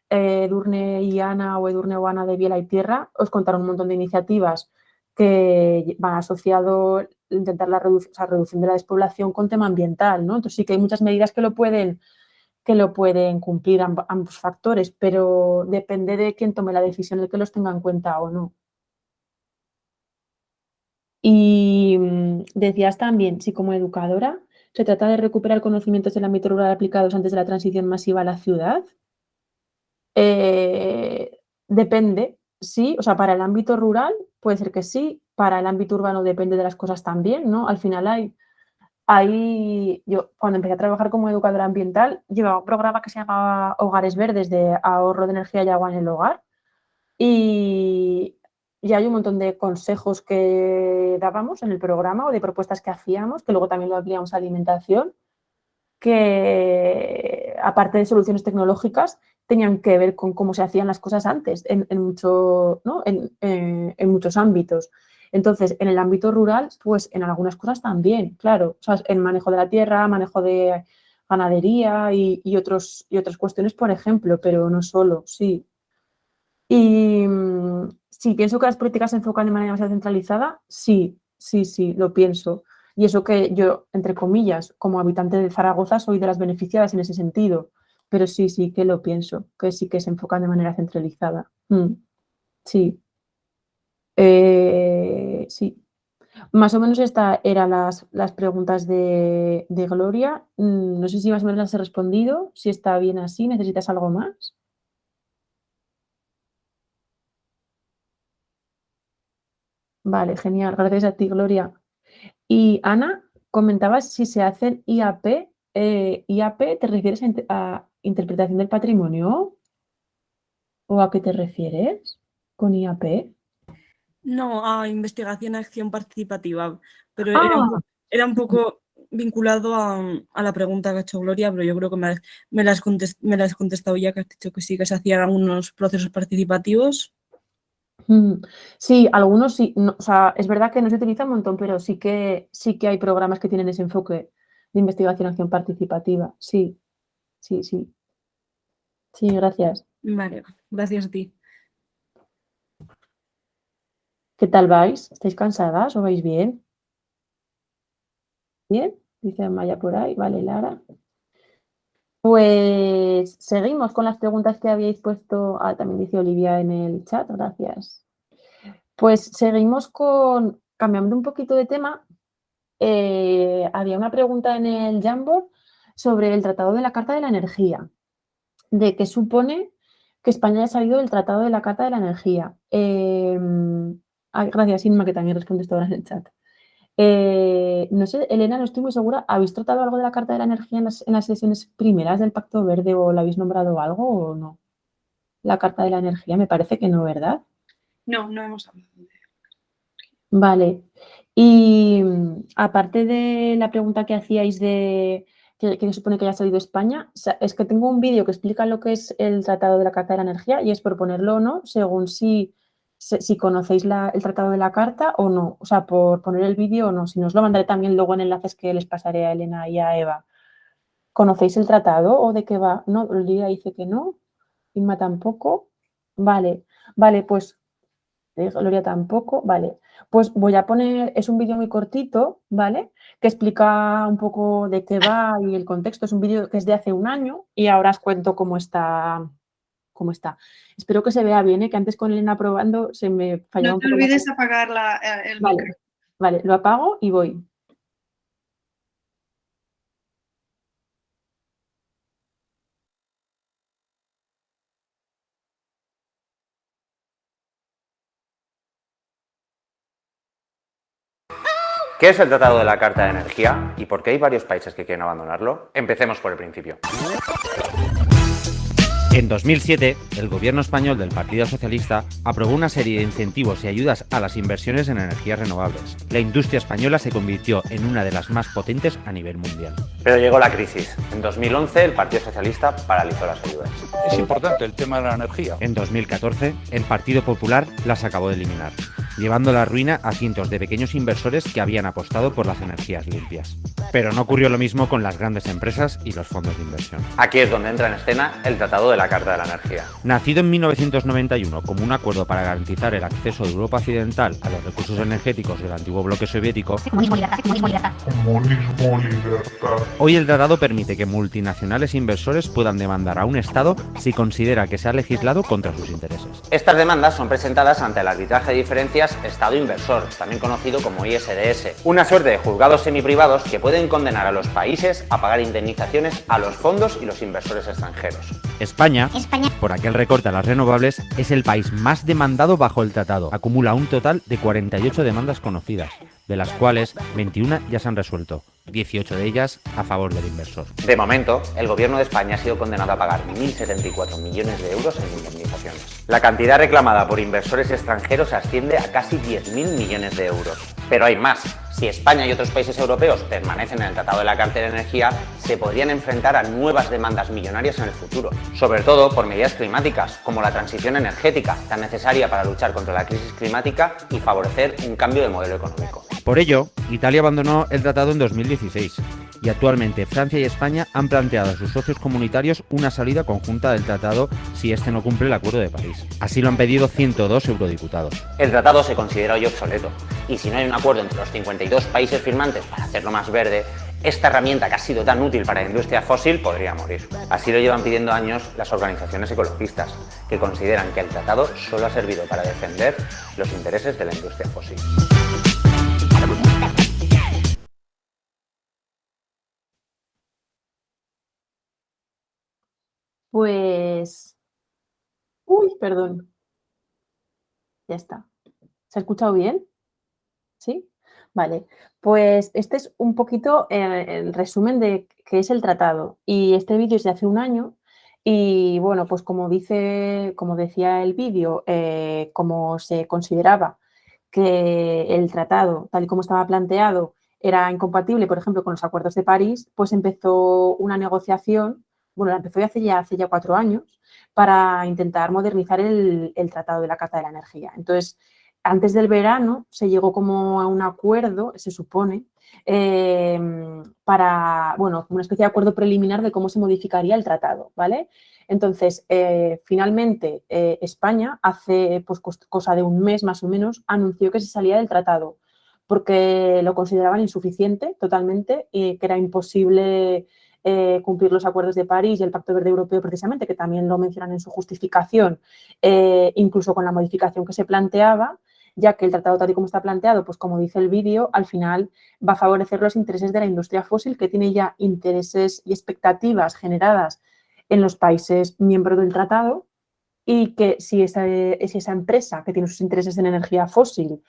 Edurne y Ana o Edurne o Ana de Biela y Tierra, os contaron un montón de iniciativas que van asociado a intentar la reducción de la despoblación con tema ambiental, ¿no? Entonces sí que hay muchas medidas que lo pueden cumplir ambos factores, pero depende de quién tome la decisión de que los tenga en cuenta o no. Y decías también, si como educadora se trata de recuperar conocimientos del ámbito rural aplicados antes de la transición masiva a la ciudad, depende, sí, o sea, para el ámbito rural puede ser que sí, para el ámbito urbano depende de las cosas también, ¿no? Al final yo cuando empecé a trabajar como educadora ambiental, llevaba un programa que se llamaba Hogares Verdes, de ahorro de energía y agua en el hogar, y hay un montón de consejos que dábamos en el programa o de propuestas que hacíamos, que luego también lo ampliamos a alimentación, que aparte de soluciones tecnológicas, tenían que ver con cómo se hacían las cosas antes en muchos ámbitos. Entonces, en el ámbito rural, pues en algunas cosas también, claro, o sea, en manejo de la tierra, manejo de ganadería y otras cuestiones, por ejemplo, pero no solo, sí. Y sí, pienso que las políticas se enfocan de manera demasiado centralizada, sí, lo pienso. Y eso que yo, entre comillas, como habitante de Zaragoza, soy de las beneficiadas en ese sentido. Pero sí, sí que lo pienso, que sí que se enfocan de manera centralizada. Sí. Sí. Más o menos estas eran las preguntas de Gloria. No sé si más o menos las he respondido. Si está bien así, ¿necesitas algo más? Vale, genial. Gracias a ti, Gloria. Y Ana, comentabas si se hacen IAP. ¿IAP te refieres a interpretación del patrimonio? ¿O a qué te refieres con IAP? No, a investigación, acción participativa, pero Ah, era un poco vinculado a la pregunta que ha hecho Gloria, pero yo creo que me la has contestado ya, que has dicho que sí, que se hacían algunos procesos participativos. sí, algunos sí. No, o sea, es verdad que no se utiliza un montón, pero sí que hay programas que tienen ese enfoque de investigación acción participativa. Sí, sí, sí. Sí, gracias. Vale, gracias a ti. ¿Qué tal vais? ¿Estáis cansadas o vais bien? ¿Bien? Dice Maya por ahí. Vale, Lara. Pues seguimos con las preguntas que habíais puesto. También dice Olivia en el chat, gracias. Pues seguimos cambiando un poquito de tema. Había una pregunta en el Jamboard sobre el Tratado de la Carta de la Energía, de qué supone que España haya salido del Tratado de la Carta de la Energía. Gracias, Inma, que también respondes ahora en el chat. No sé, Elena, no estoy muy segura. ¿Habéis tratado algo de la Carta de la Energía en las sesiones primeras del Pacto Verde o la habéis nombrado algo o no? La Carta de la Energía, me parece que no, ¿verdad? No, no hemos hablado de Vale. Y aparte de la pregunta que hacíais de que se supone que haya salido España, es que tengo un vídeo que explica lo que es el Tratado de la Carta de la Energía y es por ponerlo o no, según si conocéis el Tratado de la Carta o no. O sea, por poner el vídeo o no. Si no, os lo mandaré también luego en enlaces que les pasaré a Elena y a Eva. ¿Conocéis el tratado o de qué va? No, Olivia dice que no. Inma tampoco. Vale, vale, pues Gloria tampoco, vale. Pues voy a poner, es un vídeo muy cortito, ¿vale? Que explica un poco de qué va y el contexto. Es un vídeo que es de hace un año y ahora os cuento cómo está. Espero que se vea bien, ¿eh? Que antes con Elena probando se me fallaba No un te poco. olvides apagar el Vale, micro. vale, lo apago y voy. ¿Qué es el Tratado de la Carta de Energía y por qué hay varios países que quieren abandonarlo? Empecemos por el principio. En 2007, el gobierno español del Partido Socialista aprobó una serie de incentivos y ayudas a las inversiones en energías renovables. La industria española se convirtió en una de las más potentes a nivel mundial. Pero llegó la crisis. En 2011, el Partido Socialista paralizó las ayudas. Es importante el tema de la energía. En 2014, el Partido Popular las acabó de eliminar, llevando la ruina a cientos de pequeños inversores que habían apostado por las energías limpias. Pero no ocurrió lo mismo con las grandes empresas y los fondos de inversión. Aquí es donde entra en escena el Tratado de la Carta de la Energía. Nacido en 1991 como un acuerdo para garantizar el acceso de Europa Occidental a los recursos energéticos del antiguo bloque soviético, Comunismo, libertad. hoy el tratado permite que multinacionales e inversores puedan demandar a un Estado si considera que se ha legislado contra sus intereses. Estas demandas son presentadas ante el arbitraje de diferencias Estado-Inversor, también conocido como ISDS, una suerte de juzgados semiprivados que pueden condenar a los países a pagar indemnizaciones a los fondos y los inversores extranjeros. España, por aquel recorte a las renovables, es el país más demandado bajo el tratado. Acumula un total de 48 demandas conocidas, de las cuales 21 ya se han resuelto, 18 de ellas a favor del inversor. De momento, el gobierno de España ha sido condenado a pagar 1.074 millones de euros en indemnizaciones. La cantidad reclamada por inversores extranjeros asciende a casi 10.000 millones de euros. Pero hay más. Si España y otros países europeos permanecen en el Tratado de la Carta de Energía, se podrían enfrentar a nuevas demandas millonarias en el futuro, sobre todo por medidas climáticas, como la transición energética, tan necesaria para luchar contra la crisis climática y favorecer un cambio de modelo económico. Por ello, Italia abandonó el tratado en 2016 y actualmente Francia y España han planteado a sus socios comunitarios una salida conjunta del tratado si este no cumple el Acuerdo de París. Así lo han pedido 102 eurodiputados. El tratado se considera hoy obsoleto y si no hay un acuerdo entre los 52 países firmantes para hacerlo más verde, esta herramienta que ha sido tan útil para la industria fósil podría morir. Así lo llevan pidiendo años las organizaciones ecologistas, que consideran que el tratado solo ha servido para defender los intereses de la industria fósil. Pues... Uy, perdón. Ya está. ¿Se ha escuchado bien? ¿Sí? Vale. Pues este es un poquito el resumen de qué es el tratado. Y este vídeo es de hace un año. Y bueno, pues como decía el vídeo, como se consideraba que el tratado, tal y como estaba planteado, era incompatible, por ejemplo, con los acuerdos de París, pues empezó una negociación, bueno, la empezó hace ya 4 años, para intentar modernizar el tratado de la Carta de la Energía. Entonces, antes del verano se llegó como a un acuerdo, se supone, para, bueno, una especie de acuerdo preliminar de cómo se modificaría el tratado, ¿vale? Entonces, finalmente, España hace pues, cosa de un mes más o menos anunció que se salía del tratado porque lo consideraban insuficiente totalmente y que era imposible cumplir los acuerdos de París y el Pacto Verde Europeo precisamente, que también lo mencionan en su justificación, incluso con la modificación que se planteaba, ya que el tratado tal y como está planteado, pues como dice el vídeo, al final va a favorecer los intereses de la industria fósil, que tiene ya intereses y expectativas generadas en los países miembros del tratado, y que si esa empresa que tiene sus intereses en energía fósil,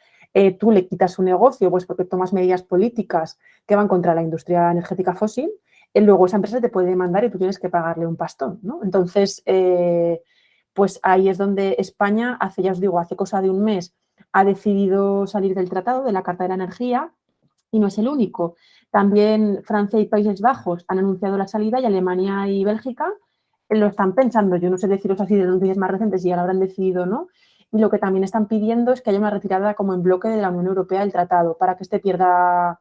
tú le quitas su negocio, pues porque tomas medidas políticas que van contra la industria energética fósil, luego esa empresa te puede demandar y tú tienes que pagarle un pastón, ¿no? Entonces, pues ahí es donde España, ya os digo, hace cosa de un mes, ha decidido salir del tratado, de la Carta de la Energía, y no es el único. También Francia y Países Bajos han anunciado la salida y Alemania y Bélgica lo están pensando. Yo no sé deciros así de los noticias más recientes si ya lo habrán decidido o no. Y lo que también están pidiendo es que haya una retirada como en bloque de la Unión Europea del tratado para que este pierda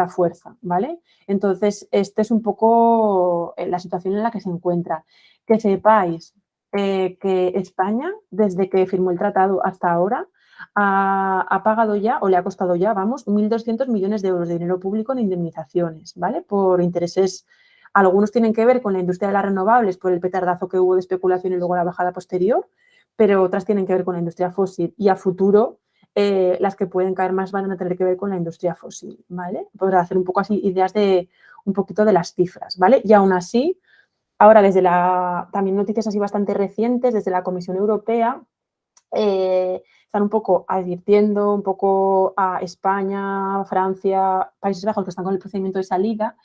fuerza, ¿vale? Entonces, esta es un poco la situación en la que se encuentra. Que sepáis que España, desde que firmó el tratado hasta ahora, ha pagado ya, o le ha costado ya, vamos, 1.200 millones de euros de dinero público en indemnizaciones, ¿vale? Por intereses, algunos tienen que ver con la industria de las renovables, por el petardazo que hubo de especulación y luego la bajada posterior, pero otras tienen que ver con la industria fósil y a futuro las que pueden caer más van a tener que ver con la industria fósil, ¿vale? Para hacer un poco así ideas de un poquito de las cifras, ¿vale? Y aún así, ahora también noticias así bastante recientes, desde la Comisión Europea, están un poco advirtiendo un poco a España, Francia, Países Bajos que están con el procedimiento de salida,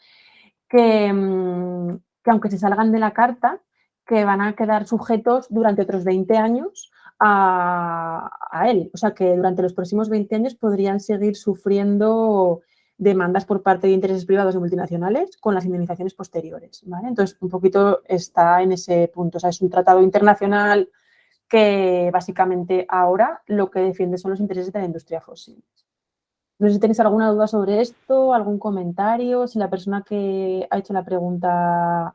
que aunque se salgan de la carta, que van a quedar sujetos durante otros 20 años a él. O sea, que durante los próximos 20 años podrían seguir sufriendo demandas por parte de intereses privados y multinacionales con las indemnizaciones posteriores, ¿vale? Entonces, un poquito está en ese punto. O sea, es un tratado internacional que básicamente ahora lo que defiende son los intereses de la industria fósil. No sé si tenéis alguna duda sobre esto, algún comentario, si la persona que ha hecho la pregunta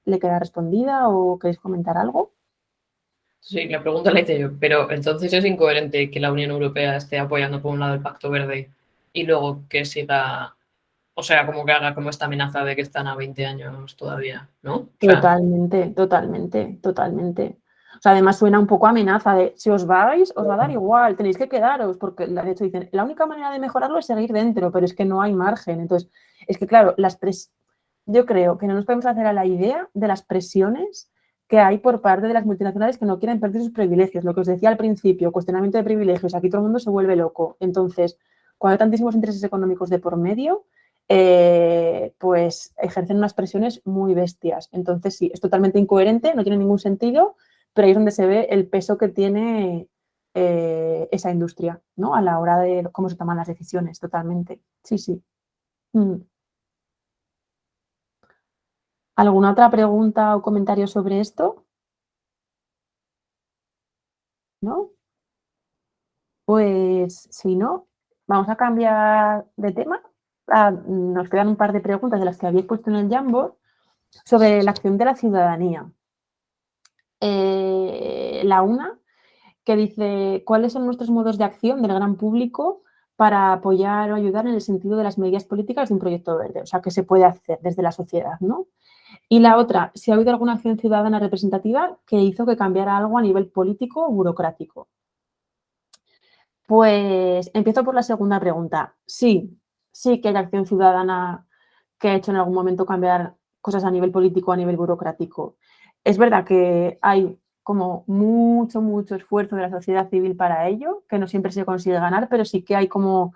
le queda respondida o queréis comentar algo. Sí, la pregunta la hice yo, pero entonces es incoherente que la Unión Europea esté apoyando por un lado el Pacto Verde y luego que siga, o sea, como que haga como esta amenaza de que están a 20 años todavía, ¿no? O sea, Totalmente. O sea, además suena un poco amenaza de si os vais, os va a dar igual, tenéis que quedaros, porque de hecho dicen, la única manera de mejorarlo es seguir dentro, pero es que no hay margen. Entonces, es que claro, yo creo que no nos podemos hacer a la idea de las presiones que hay por parte de las multinacionales que no quieren perder sus privilegios. Lo que os decía al principio, cuestionamiento de privilegios, aquí todo el mundo se vuelve loco. Entonces, cuando hay tantísimos intereses económicos de por medio, pues ejercen unas presiones muy bestias. Entonces, sí, es totalmente incoherente, no tiene ningún sentido, pero ahí es donde se ve el peso que tiene esa industria, ¿no? A la hora de cómo se toman las decisiones, totalmente. Sí. ¿Alguna otra pregunta o comentario sobre esto? ¿No? Pues si no, vamos a cambiar de tema, nos quedan un par de preguntas de las que habéis puesto en el Jamboard sobre la acción de la ciudadanía. La una, que dice, ¿cuáles son nuestros modos de acción del gran público para apoyar o ayudar en el sentido de las medidas políticas de un proyecto verde? O sea, ¿qué se puede hacer desde la sociedad, ¿no? Y la otra, si ha habido alguna acción ciudadana representativa que hizo que cambiara algo a nivel político o burocrático. Pues empiezo por la segunda pregunta. Sí que hay acción ciudadana que ha hecho en algún momento cambiar cosas a nivel político, a nivel burocrático. Es verdad que hay como mucho esfuerzo de la sociedad civil para ello, que no siempre se consigue ganar, pero sí que hay como,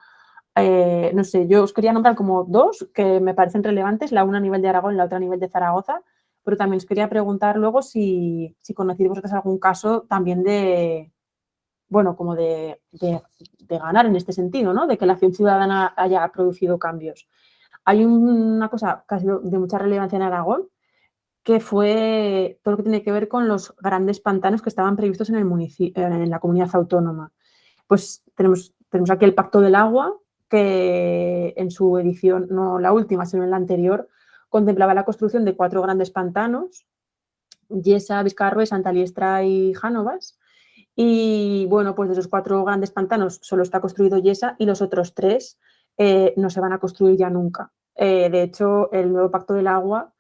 no sé, yo os quería nombrar como dos que me parecen relevantes, la una a nivel de Aragón y la otra a nivel de Zaragoza, pero también os quería preguntar luego si conocéis vosotros algún caso también de, bueno, como de ganar en este sentido, ¿no? De que la acción ciudadana haya producido cambios. Hay una cosa que ha sido de mucha relevancia en Aragón, que fue todo lo que tiene que ver con los grandes pantanos que estaban previstos en el municipio, en la comunidad autónoma. Pues tenemos aquí el Pacto del Agua, que en su edición, no la última, sino en la anterior, contemplaba la construcción de 4 grandes pantanos, Yesa, Vizcarroy, Santa Liestra y Jánovas. Y bueno, pues de esos 4 grandes pantanos solo está construido Yesa y los otros 3 no se van a construir ya nunca. De hecho, el nuevo Pacto del Agua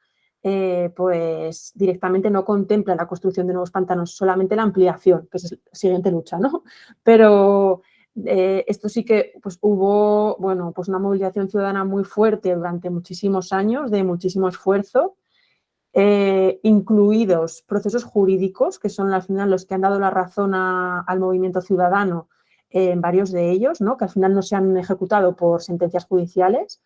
pues directamente no contempla la construcción de nuevos pantanos, solamente la ampliación, que es la siguiente lucha, ¿no? Pero esto sí que pues, hubo, bueno, pues una movilización ciudadana muy fuerte durante muchísimos años, de muchísimo esfuerzo, incluidos procesos jurídicos, que son al final los que han dado la razón al movimiento ciudadano en varios de ellos, ¿no? Que al final no se han ejecutado por sentencias judiciales.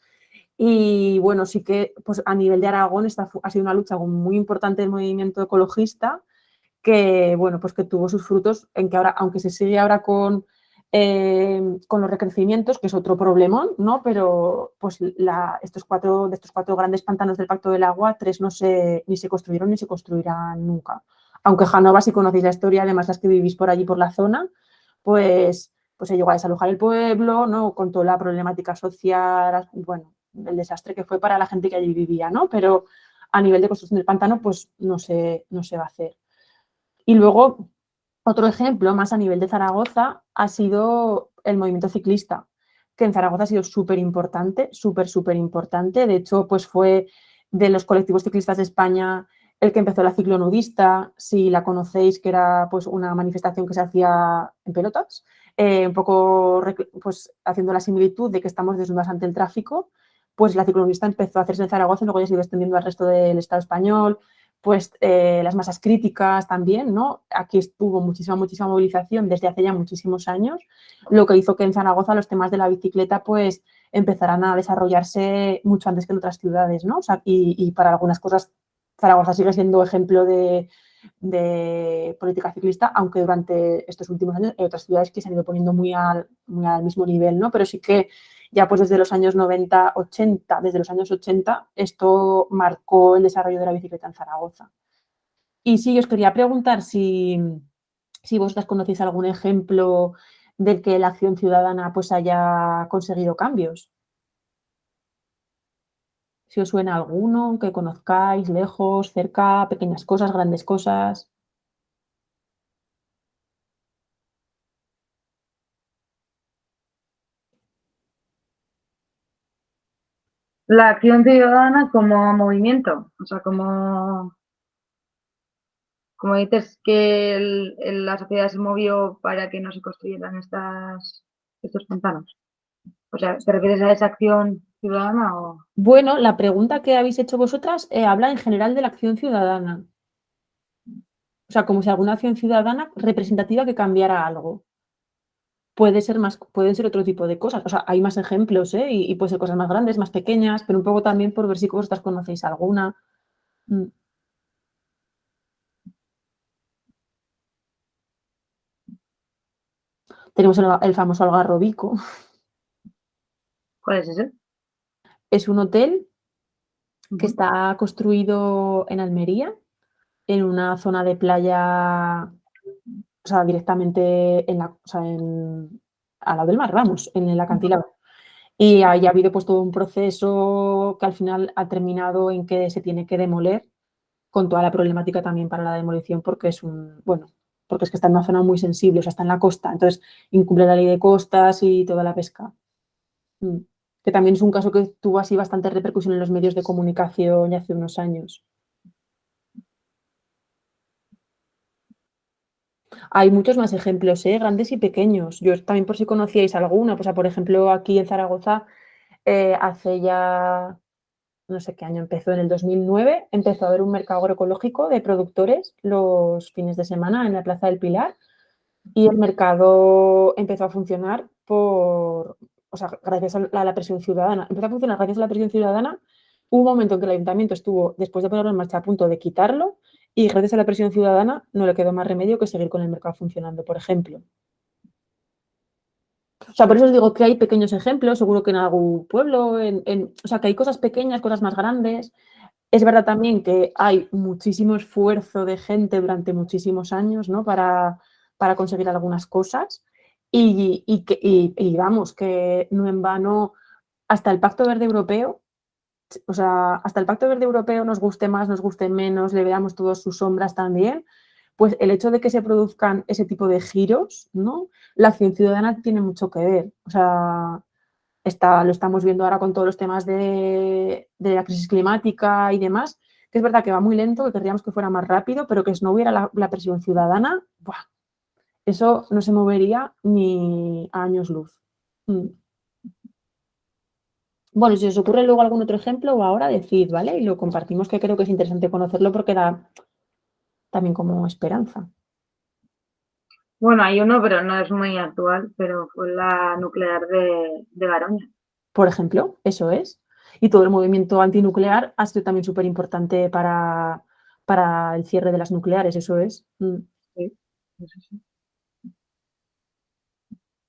Y bueno, sí que pues, a nivel de Aragón ha sido una lucha muy importante del movimiento ecologista que, bueno, pues que tuvo sus frutos en que ahora, aunque se sigue ahora con los recrecimientos, que es otro problemón, ¿no? Pero pues de estos cuatro grandes pantanos del Pacto del Agua, 3 ni se construyeron ni se construirán nunca. Aunque Jánovas, si conocéis la historia, además las que vivís por allí, por la zona, pues se llegó a desalojar el pueblo, ¿no? Con toda la problemática social, bueno, el desastre que fue para la gente que allí vivía, ¿no? Pero a nivel de construcción del pantano, pues no se va a hacer. Y luego, otro ejemplo, más a nivel de Zaragoza, ha sido el movimiento ciclista, que en Zaragoza ha sido súper importante. De hecho, pues fue de los colectivos ciclistas de España el que empezó la ciclonudista, si la conocéis, que era pues una manifestación que se hacía en pelotas, un poco pues haciendo la similitud de que estamos desnudas ante el tráfico, pues la ciclonudista empezó a hacerse en Zaragoza y luego ya se iba extendiendo al resto del Estado español. Pues las masas críticas también, ¿no? Aquí estuvo muchísima movilización desde hace ya muchísimos años, lo que hizo que en Zaragoza los temas de la bicicleta pues empezaran a desarrollarse mucho antes que en otras ciudades, ¿no? O sea, y para algunas cosas Zaragoza sigue siendo ejemplo de política ciclista, aunque durante estos últimos años hay otras ciudades que se han ido poniendo muy al mismo nivel, ¿no? Pero sí que ya pues desde los años 90, 80, desde los años 80, esto marcó el desarrollo de la bicicleta en Zaragoza. Y sí, os quería preguntar si vosotras conocéis algún ejemplo del que la acción ciudadana pues haya conseguido cambios. Si os suena alguno, que conozcáis, lejos, cerca, pequeñas cosas, grandes cosas. La acción ciudadana como movimiento, o sea, como dices que la sociedad se movió para que no se construyeran estos pantanos. O sea, ¿te refieres a esa acción ciudadana o...? Bueno, la pregunta que habéis hecho vosotras habla en general de la acción ciudadana. O sea, como si alguna acción ciudadana representativa que cambiara algo. Puede ser otro tipo de cosas. O sea, hay más ejemplos, ¿eh? Y puede ser cosas más grandes, más pequeñas, pero un poco también por ver si vosotras conocéis alguna. Tenemos el famoso Algarrobico. ¿Cuál es ese? Es un hotel que está construido en Almería, en una zona de playa, o sea, directamente al lado del mar, vamos, en el acantilado. Y ha habido pues todo un proceso que al final ha terminado en que se tiene que demoler, con toda la problemática también para la demolición, porque porque es que está en una zona muy sensible, o sea, está en la costa, entonces incumple la ley de costas y toda la pesca. Que también es un caso que tuvo así bastante repercusión en los medios de comunicación ya hace unos años. Hay muchos más ejemplos, grandes y pequeños. Yo también, por si conocíais alguna, pues, por ejemplo, aquí en Zaragoza, hace ya no sé qué año empezó, en el 2009, empezó a haber un mercado agroecológico de productores los fines de semana en la Plaza del Pilar, y el mercado empezó a funcionar gracias a la presión ciudadana. Empezó a funcionar gracias a la presión ciudadana. Hubo un momento en que el ayuntamiento estuvo, después de ponerlo en marcha, a punto de quitarlo, y gracias a la presión ciudadana no le quedó más remedio que seguir con el mercado funcionando, por ejemplo. O sea, por eso os digo que hay pequeños ejemplos, seguro que en algún pueblo, o sea, que hay cosas pequeñas, cosas más grandes. Es verdad también que hay muchísimo esfuerzo de gente durante muchísimos años, ¿no? para conseguir algunas cosas, y vamos, que no en vano hasta el Pacto Verde Europeo, o sea, hasta el Pacto Verde Europeo, nos guste más, nos guste menos, le veamos todas sus sombras también, pues el hecho de que se produzcan ese tipo de giros, ¿no? La acción ciudadana tiene mucho que ver. O sea, lo estamos viendo ahora con todos los temas de la crisis climática y demás, que es verdad que va muy lento, que querríamos que fuera más rápido, pero que si no hubiera la presión ciudadana, ¡buah!, eso no se movería ni a años luz. Bueno, si os ocurre luego algún otro ejemplo o ahora, decid, ¿vale? Y lo compartimos, que creo que es interesante conocerlo porque da también como esperanza. Bueno, hay uno, pero no es muy actual, pero fue la nuclear de Garoña. Por ejemplo, eso es. Y todo el movimiento antinuclear ha sido también súper importante para el cierre de las nucleares, eso es. Sí, eso sí.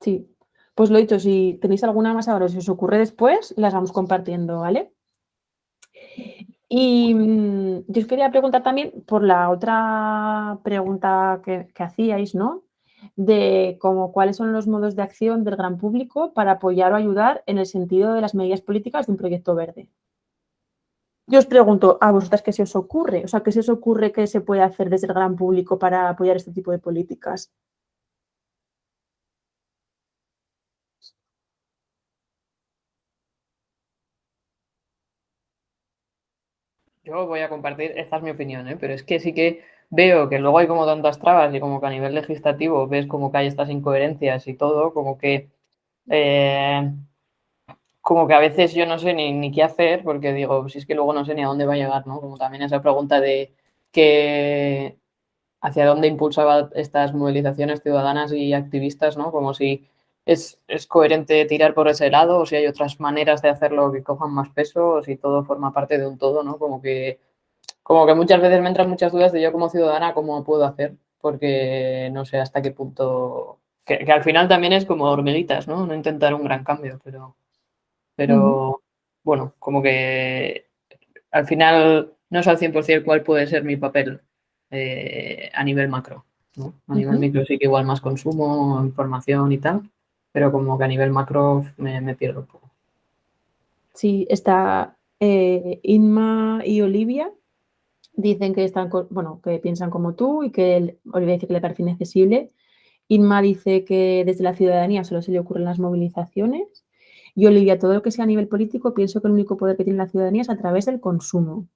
Sí. Pues lo dicho, si tenéis alguna más ahora o si os ocurre después, las vamos compartiendo, ¿vale? Y yo os quería preguntar también por la otra pregunta que hacíais, ¿no? De cuáles son los modos de acción del gran público para apoyar o ayudar en el sentido de las medidas políticas de un proyecto verde. Yo os pregunto, ¿a vosotras qué se os ocurre? O sea, ¿qué se os ocurre que se puede hacer desde el gran público para apoyar este tipo de políticas? Yo voy a compartir, esta es mi opinión, pero es que sí que veo que luego hay como tantas trabas y como que a nivel legislativo ves como que hay estas incoherencias y todo, como que a veces yo no sé ni qué hacer, porque digo, si es que luego no sé ni a dónde va a llegar, ¿no? Como también esa pregunta de hacia dónde impulsaba estas movilizaciones ciudadanas y activistas, ¿no? Como si es coherente tirar por ese lado o si hay otras maneras de hacerlo que cojan más peso o si todo forma parte de un todo, ¿no? Como que muchas veces me entran muchas dudas de yo como ciudadana cómo puedo hacer, porque no sé hasta qué punto, que al final también es como hormiguitas, ¿no? No intentar un gran cambio, pero bueno, como que al final no sé al 100% cuál puede ser mi papel a nivel macro, ¿no? A nivel micro sí que igual más consumo, información y tal, pero como que a nivel macro me pierdo un poco. Sí, está Inma y Olivia, dicen que que piensan como tú y que Olivia dice que le parece inaccesible. Inma dice que desde la ciudadanía solo se le ocurren las movilizaciones. Y Olivia, todo lo que sea a nivel político, pienso que el único poder que tiene la ciudadanía es a través del consumo.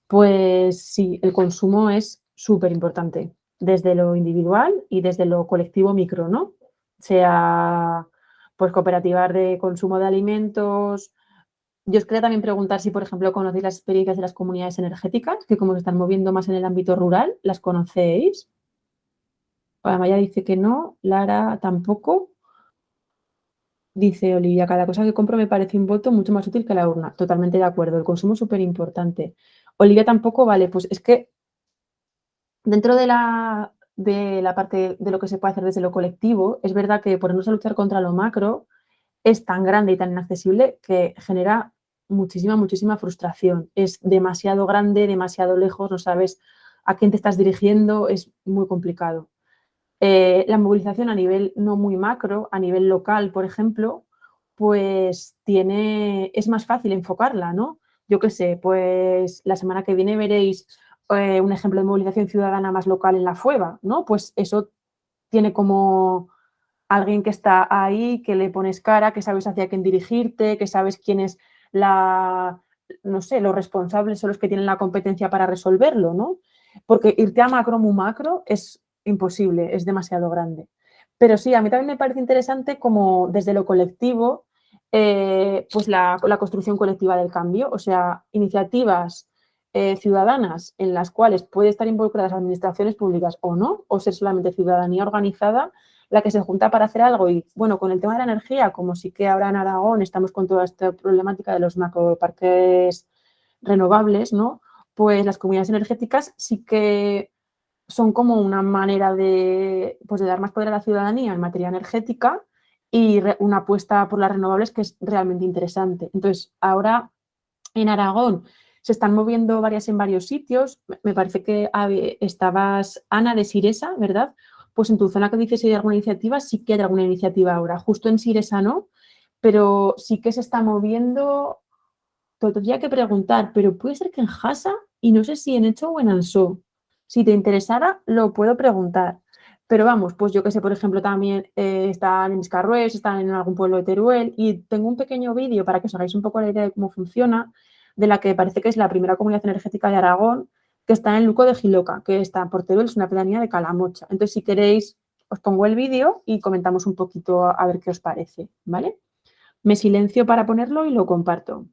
Pues sí, el consumo es súper importante, desde lo individual y desde lo colectivo micro, ¿no? Sea pues cooperativas de consumo de alimentos. Yo os quería también preguntar si, por ejemplo, conocéis las experiencias de las comunidades energéticas, que como se están moviendo más en el ámbito rural, ¿las conocéis? Amaya dice que no, Lara tampoco. Dice Olivia, cada cosa que compro me parece un voto mucho más útil que la urna. Totalmente de acuerdo, el consumo es súper importante. Olivia tampoco, vale, pues es que dentro de la parte de lo que se puede hacer desde lo colectivo, es verdad que ponernos a luchar contra lo macro es tan grande y tan inaccesible que genera muchísima frustración. Es demasiado grande, demasiado lejos, no sabes a quién te estás dirigiendo, es muy complicado. La movilización a nivel no muy macro, a nivel local, por ejemplo, pues es más fácil enfocarla, ¿no? Yo qué sé, pues la semana que viene veréis un ejemplo de movilización ciudadana más local en La Fueva, ¿no? Pues eso tiene como alguien que está ahí, que le pones cara, que sabes hacia quién dirigirte, que sabes quién es no sé, los responsables son los que tienen la competencia para resolverlo, ¿no? Porque irte a macro muy macro es imposible, es demasiado grande. Pero sí, a mí también me parece interesante como desde lo colectivo, pues la construcción colectiva del cambio, o sea, iniciativas ciudadanas en las cuales puede estar involucradas administraciones públicas o no, o ser solamente ciudadanía organizada la que se junta para hacer algo. Y bueno, con el tema de la energía, como sí que ahora en Aragón estamos con toda esta problemática de los macroparques renovables, ¿no? Pues las comunidades energéticas sí que son como una manera de dar más poder a la ciudadanía en materia energética y una apuesta por las renovables que es realmente interesante. Entonces, ahora en Aragón se están moviendo varias en varios sitios. Me parece que estabas, Ana, de Siresa, ¿verdad? Pues en tu zona que dices si hay alguna iniciativa, sí que hay alguna iniciativa ahora. Justo en Siresa no, pero sí que se está moviendo. Tendría que preguntar, pero puede ser que en Jasa y no sé si en Echo o en Ansó. Si te interesara, lo puedo preguntar. Pero vamos, pues yo que sé, por ejemplo, también están en Escarrués, están en algún pueblo de Teruel y tengo un pequeño vídeo para que os hagáis un poco la idea de cómo funciona, de la que parece que es la primera comunidad energética de Aragón, que está en Luco de Giloca, que está por Teruel, es una pedanía de Calamocha. Entonces, si queréis, os pongo el vídeo y comentamos un poquito a ver qué os parece, ¿vale? Me silencio para ponerlo y lo comparto.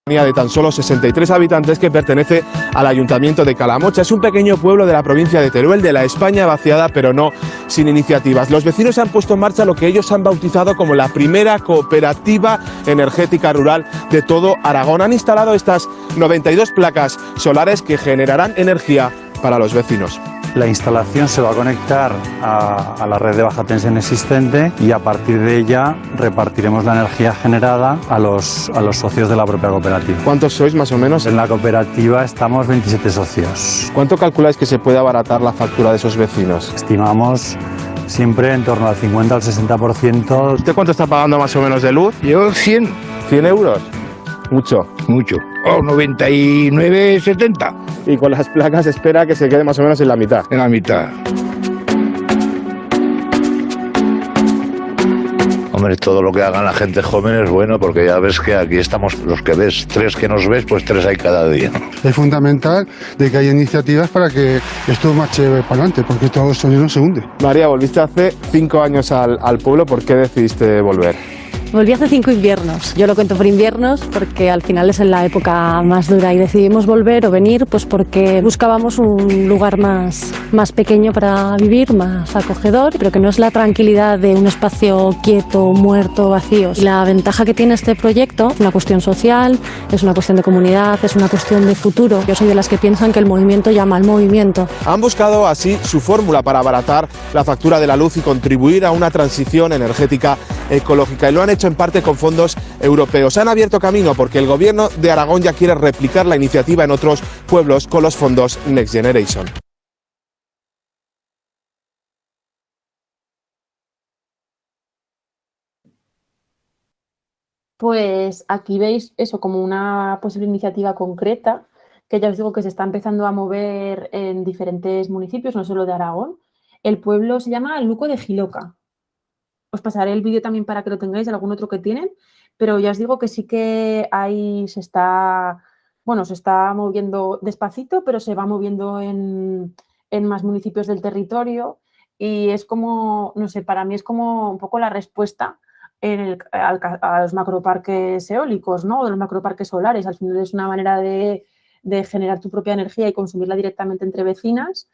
De tan solo 63 habitantes que pertenece al ayuntamiento de Calamocha. Es un pequeño pueblo de la provincia de Teruel, de la España vaciada, pero no sin iniciativas. Los vecinos han puesto en marcha lo que ellos han bautizado como la primera cooperativa energética rural de todo Aragón. Han instalado estas 92 placas solares que generarán energía para los vecinos. La instalación se va a conectar a la red de baja tensión existente y a partir de ella repartiremos la energía generada a los socios de la propia cooperativa. ¿Cuántos sois más o menos? En la cooperativa estamos 27 socios. ¿Cuánto calculáis que se puede abaratar la factura de esos vecinos? Estimamos siempre en torno al 50 al 60%. ¿Usted cuánto está pagando más o menos de luz? Yo 100. ¿100 euros? Mucho. Mucho. Oh, 99,70. Y con las placas espera que se quede más o menos en la mitad. En la mitad. Hombre, todo lo que hagan la gente joven es bueno porque ya ves que aquí estamos los que ves, 3 que nos ves, pues 3 hay cada día. Es fundamental de que haya iniciativas para que esto marche para adelante, porque todo esto no se hunde. María, volviste hace 5 años al pueblo, ¿por qué decidiste volver? Volví hace 5 inviernos. Yo lo cuento por inviernos porque al final es en la época más dura y decidimos volver o venir pues porque buscábamos un lugar más pequeño para vivir, más acogedor, pero que no es la tranquilidad de un espacio quieto, muerto, vacío. Y la ventaja que tiene este proyecto es una cuestión social, es una cuestión de comunidad, es una cuestión de futuro. Yo soy de las que piensan que el movimiento llama al movimiento. Han buscado así su fórmula para abaratar la factura de la luz y contribuir a una transición energética ecológica, y lo han hecho en parte con fondos europeos. Han abierto camino porque el gobierno de Aragón ya quiere replicar la iniciativa en otros pueblos con los fondos Next Generation. Pues aquí veis eso como una posible iniciativa concreta que ya os digo que se está empezando a mover en diferentes municipios, no solo de Aragón. El pueblo se llama Luco de Giloca. Os pasaré el vídeo también para que lo tengáis de algún otro que tienen, pero ya os digo que sí que ahí se está moviendo despacito, pero se va moviendo en más municipios del territorio y es como, no sé, para mí es como un poco la respuesta a los macroparques eólicos, ¿no? O de los macroparques solares. Al final es una manera de generar tu propia energía y consumirla directamente entre vecinas.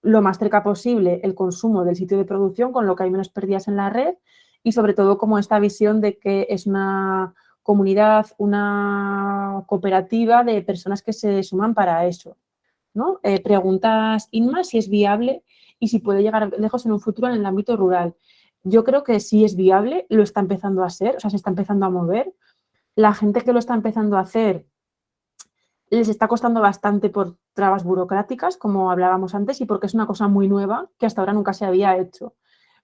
Lo más cerca posible el consumo del sitio de producción, con lo que hay menos pérdidas en la red y sobre todo como esta visión de que es una comunidad, una cooperativa de personas que se suman para eso, ¿no? Preguntas Inma si es viable y si puede llegar lejos en un futuro en el ámbito rural. Yo creo que sí es viable, lo está empezando a ser, o sea, se está empezando a mover. la gente que lo está empezando a hacer les está costando bastante por trabas burocráticas, como hablábamos antes, y porque es una cosa muy nueva que hasta ahora nunca se había hecho.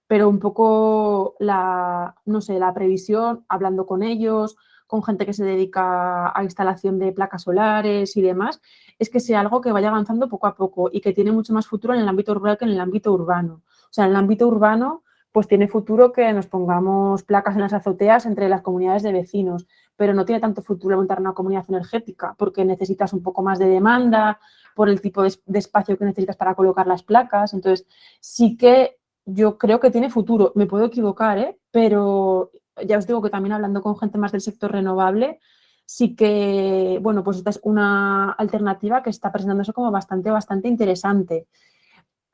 Pero un poco no sé, la previsión, hablando con ellos, con gente que se dedica a instalación de placas solares y demás, es que sea algo que vaya avanzando poco a poco y que tiene mucho más futuro en el ámbito rural que en el ámbito urbano. O sea, en el ámbito urbano, pues tiene futuro que nos pongamos placas en las azoteas entre las comunidades de vecinos, pero no tiene tanto futuro montar una comunidad energética porque necesitas un poco más de demanda por el tipo de espacio que necesitas para colocar las placas. Entonces, sí que yo creo que tiene futuro. Me puedo equivocar, pero ya os digo que también hablando con gente más del sector renovable, sí que, bueno, pues esta es una alternativa que está presentándose como bastante interesante.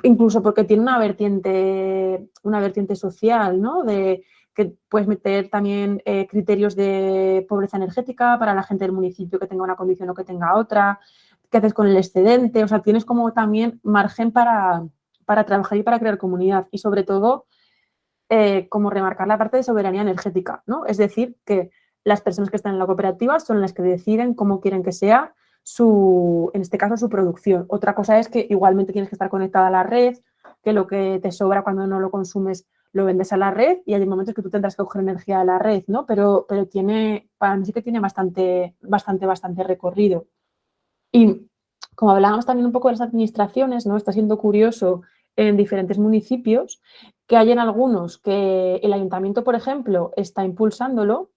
Incluso porque tiene una vertiente social, ¿no? De que puedes meter también criterios de pobreza energética para la gente del municipio que tenga una condición o que tenga otra, qué haces con el excedente, o sea, tienes como también margen para trabajar y para crear comunidad y sobre todo como remarcar la parte de soberanía energética, ¿no? Es decir, que las personas que están en la cooperativa son las que deciden cómo quieren que sea en este caso, su producción. Otra cosa es que igualmente tienes que estar conectada a la red, que lo que te sobra cuando no lo consumes lo vendes a la red y hay momentos que tú tendrás que coger energía de la red, ¿no? Pero para mí sí que tiene bastante recorrido. Y como hablábamos también un poco de las administraciones, ¿no? Está siendo curioso en diferentes municipios que hay en algunos que el ayuntamiento, por ejemplo, está impulsándolo.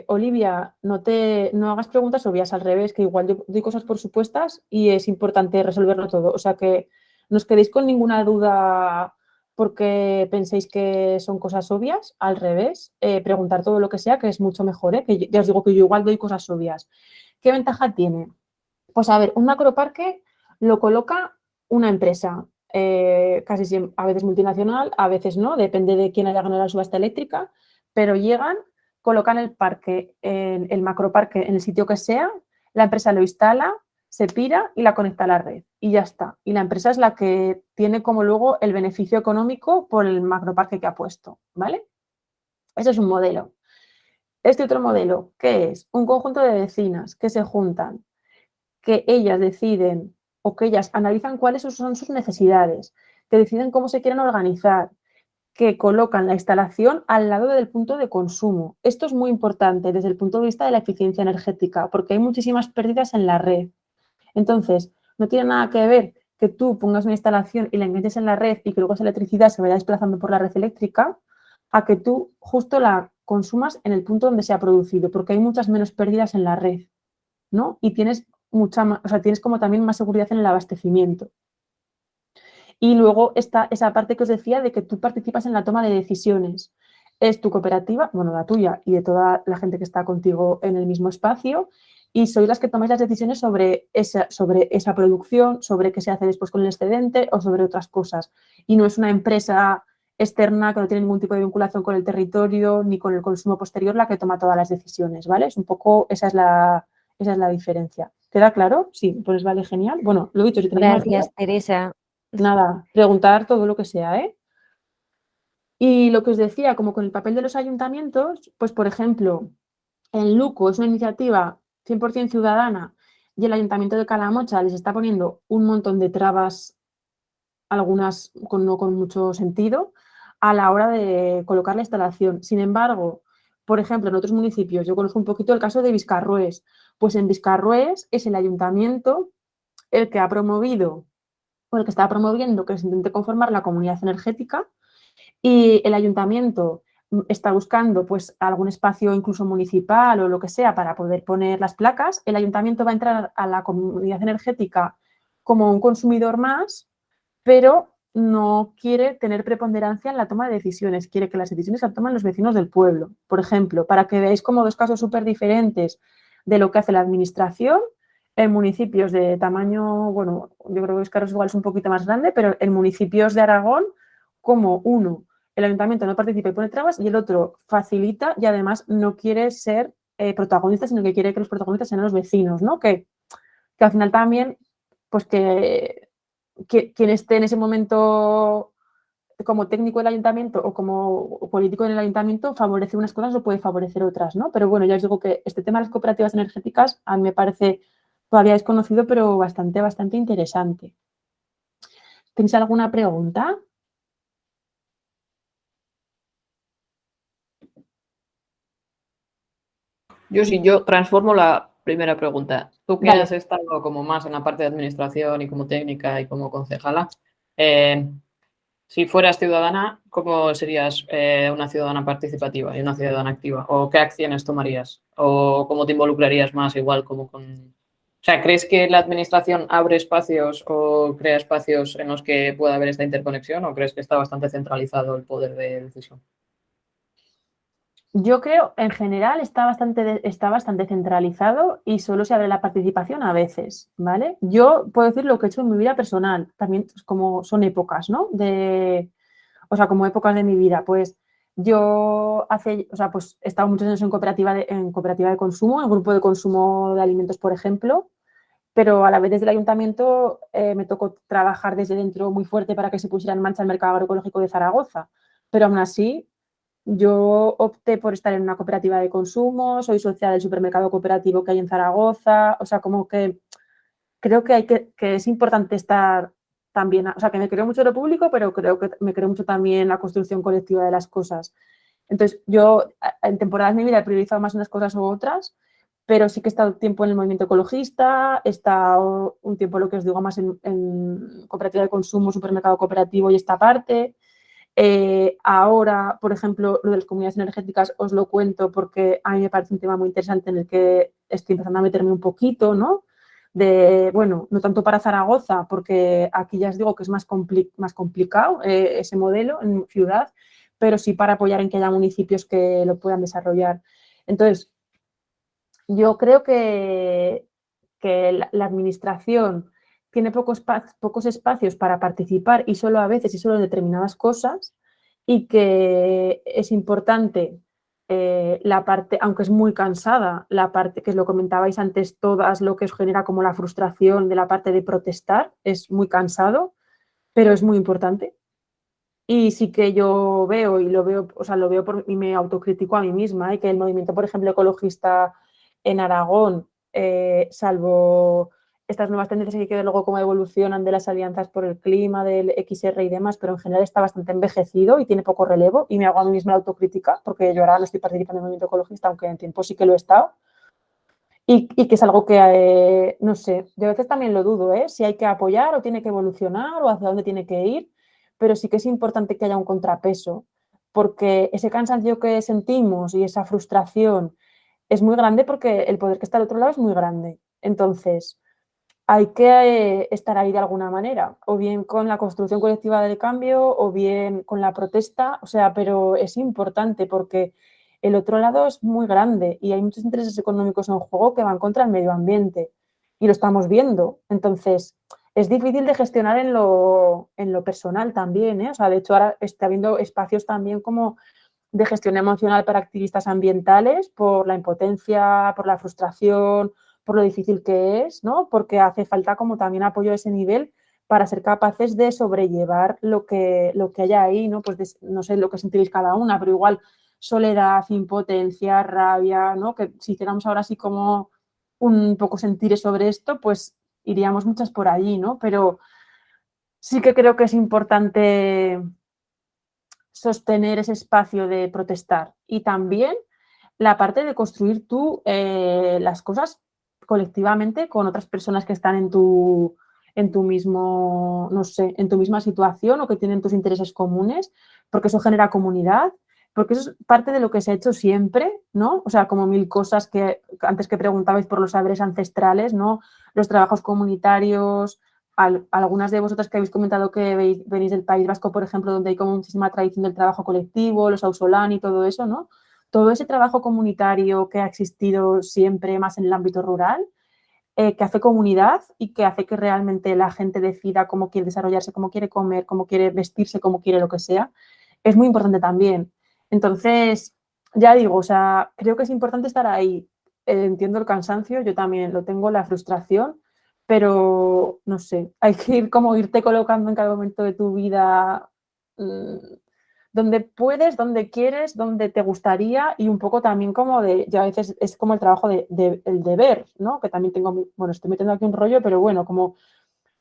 Olivia, no hagas preguntas obvias, al revés, que igual yo doy cosas por supuestas y es importante resolverlo todo. O sea que no os quedéis con ninguna duda porque penséis que son cosas obvias, al revés, preguntar todo lo que sea, que es mucho mejor, que ya os digo que yo igual doy cosas obvias. ¿Qué ventaja tiene? Pues a ver, un macroparque lo coloca una empresa, casi siempre, a veces multinacional, a veces no, depende de quién haya ganado la subasta eléctrica, pero llegan, colocan el macroparque en el sitio que sea, la empresa lo instala, se pira y la conecta a la red y ya está. Y la empresa es la que tiene como luego el beneficio económico por el macroparque que ha puesto, ¿vale? Ese es un modelo. Este otro modelo, ¿qué es? Un conjunto de vecinas que se juntan, que ellas deciden o que ellas analizan cuáles son sus necesidades, que deciden cómo se quieren organizar, que colocan la instalación al lado del punto de consumo. Esto es muy importante desde el punto de vista de la eficiencia energética, porque hay muchísimas pérdidas en la red. Entonces, no tiene nada que ver que tú pongas una instalación y la enganches en la red y que luego esa electricidad se vaya desplazando por la red eléctrica, a que tú justo la consumas en el punto donde se ha producido, porque hay muchas menos pérdidas en la red, ¿no? Y tienes tienes como también más seguridad en el abastecimiento. Y luego está esa parte que os decía de que tú participas en la toma de decisiones. Es tu cooperativa, bueno, la tuya y de toda la gente que está contigo en el mismo espacio, y sois las que tomáis las decisiones sobre esa producción, sobre qué se hace después con el excedente o sobre otras cosas. Y no es una empresa externa que no tiene ningún tipo de vinculación con el territorio ni con el consumo posterior la que toma todas las decisiones, ¿vale? Es un poco, esa es la diferencia. ¿Queda claro? Sí, pues vale, genial. Bueno, lo he dicho, si tenéis más Gracias, dudas, Teresa. nada, preguntar todo lo que sea, ¿eh? Y lo que os decía, como con el papel de los ayuntamientos, pues por ejemplo, en Luco es una iniciativa 100% ciudadana y el Ayuntamiento de Calamocha les está poniendo un montón de trabas, algunas no con mucho sentido, a la hora de colocar la instalación. Sin embargo, por ejemplo, en otros municipios, yo conozco un poquito el caso de Viscarrués, pues en Viscarrués es el ayuntamiento el que ha promovido o el que está promoviendo que se intente conformar la comunidad energética y el ayuntamiento está buscando pues algún espacio incluso municipal o lo que sea para poder poner las placas. El ayuntamiento va a entrar a la comunidad energética como un consumidor más, pero no quiere tener preponderancia en la toma de decisiones, quiere que las decisiones las tomen los vecinos del pueblo. Por ejemplo, para que veáis como dos casos súper diferentes de lo que hace la administración, en municipios de tamaño, bueno, yo creo que Viscarros igual es un poquito más grande, pero en municipios de Aragón, como uno, el ayuntamiento no participa y pone trabas y el otro facilita y además no quiere ser protagonista, sino que quiere que los protagonistas sean los vecinos, ¿no? Que al final también, pues que quien esté en ese momento como técnico del ayuntamiento o como político en el ayuntamiento favorece unas cosas o puede favorecer otras, ¿no? Pero bueno, ya os digo que este tema de las cooperativas energéticas a mí me parece todavía desconocido, pero bastante interesante. ¿Tenéis alguna pregunta? Yo transformo la primera pregunta. Tú que Vale. has estado como más en la parte de administración y como técnica y como concejala, si fueras ciudadana, ¿cómo serías una ciudadana participativa y una ciudadana activa? ¿O qué acciones tomarías? ¿O cómo te involucrarías más igual como con... O sea, ¿crees que la administración abre espacios o crea espacios en los que pueda haber esta interconexión o crees que está bastante centralizado el poder de decisión? Yo creo, en general, está bastante centralizado y solo se abre la participación a veces, ¿vale? Yo puedo decir lo que he hecho en mi vida personal, también como son épocas, ¿no? O sea, como épocas de mi vida, pues yo pues he estado muchos años en cooperativa de consumo, en grupo de consumo de alimentos, por ejemplo, pero a la vez desde el ayuntamiento me tocó trabajar desde dentro muy fuerte para que se pusiera en marcha el mercado agroecológico de Zaragoza, pero aún así yo opté por estar en una cooperativa de consumo, soy socia del supermercado cooperativo que hay en Zaragoza, o sea, como que creo que es importante estar también, o sea, que me creo mucho en lo público, pero creo que me creo mucho también en la construcción colectiva de las cosas. Entonces, yo en temporadas de mi vida he priorizado más unas cosas u otras, pero sí que he estado tiempo en el movimiento ecologista, he estado un tiempo, lo que os digo, más en cooperativa de consumo, supermercado cooperativo y esta parte. Ahora, por ejemplo, lo de las comunidades energéticas os lo cuento porque a mí me parece un tema muy interesante en el que estoy empezando a meterme un poquito, ¿no? Bueno, no tanto para Zaragoza, porque aquí ya os digo que es más complicado ese modelo en ciudad, pero sí para apoyar en que haya municipios que lo puedan desarrollar. Entonces, yo creo que la administración tiene pocos espacios para participar y solo a veces y solo en determinadas cosas y que es importante la parte, aunque es muy cansada, la parte que lo comentabais antes todas, lo que os genera como la frustración de la parte de protestar, es muy cansado, pero es muy importante. Y sí que yo veo y lo veo, o sea, y me autocritico a mí misma, que el movimiento, por ejemplo, ecologista en Aragón, salvo estas nuevas tendencias que hay que ver luego cómo evolucionan de las alianzas por el clima, del XR y demás, pero en general está bastante envejecido y tiene poco relevo y me hago a mí misma la autocrítica porque yo ahora no estoy participando en el movimiento ecologista, aunque en tiempo sí que lo he estado. Y que es algo que, no sé, yo a veces también lo dudo, si hay que apoyar o tiene que evolucionar o hacia dónde tiene que ir, pero sí que es importante que haya un contrapeso, porque ese cansancio que sentimos y esa frustración es muy grande porque el poder que está al otro lado es muy grande. Entonces, hay que estar ahí de alguna manera, o bien con la construcción colectiva del cambio, o bien con la protesta, o sea, pero es importante porque el otro lado es muy grande y hay muchos intereses económicos en juego que van contra el medio ambiente y lo estamos viendo. Entonces, es difícil de gestionar en lo personal también, O sea, de hecho, ahora está habiendo espacios también como de gestión emocional para activistas ambientales por la impotencia, por la frustración, por lo difícil que es, ¿no? Porque hace falta como también apoyo a ese nivel para ser capaces de sobrellevar lo que haya ahí, ¿no? Pues no sé lo que sentiréis cada una, pero igual soledad, impotencia, rabia, ¿no? Que si hiciéramos ahora así como un poco sentir sobre esto, pues iríamos muchas por allí, ¿no? Pero sí que creo que es importante sostener ese espacio de protestar y también la parte de construir tú las cosas colectivamente con otras personas que están en tu mismo, no sé, en tu misma situación o que tienen tus intereses comunes, porque eso genera comunidad, porque eso es parte de lo que se ha hecho siempre, ¿no? O sea, como mil cosas que antes que preguntabais por los saberes ancestrales, ¿no? Los trabajos comunitarios, algunas de vosotras que habéis comentado que venís del País Vasco, por ejemplo, donde hay como muchísima tradición del trabajo colectivo, los ausolán y todo eso, ¿no? Todo ese trabajo comunitario que ha existido siempre más en el ámbito rural, que hace comunidad y que hace que realmente la gente decida cómo quiere desarrollarse, cómo quiere comer, cómo quiere vestirse, cómo quiere lo que sea, es muy importante también. Entonces, ya digo, o sea, creo que es importante estar ahí. Entiendo el cansancio, yo también lo tengo, la frustración, pero no sé, hay que irte colocando en cada momento de tu vida donde puedes, donde quieres, donde te gustaría y un poco también como yo a veces es como el trabajo el deber, ¿no? Que también tengo, bueno, estoy metiendo aquí un rollo, pero bueno, como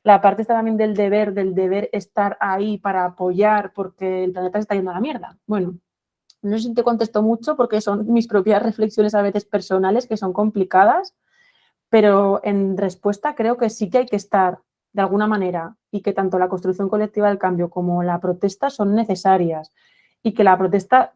la parte está también del deber estar ahí para apoyar porque el planeta se está yendo a la mierda. Bueno, no sé si te contesto mucho porque son mis propias reflexiones a veces personales que son complicadas, pero en respuesta creo que sí que hay que estar de alguna manera y que tanto la construcción colectiva del cambio como la protesta son necesarias y que la protesta,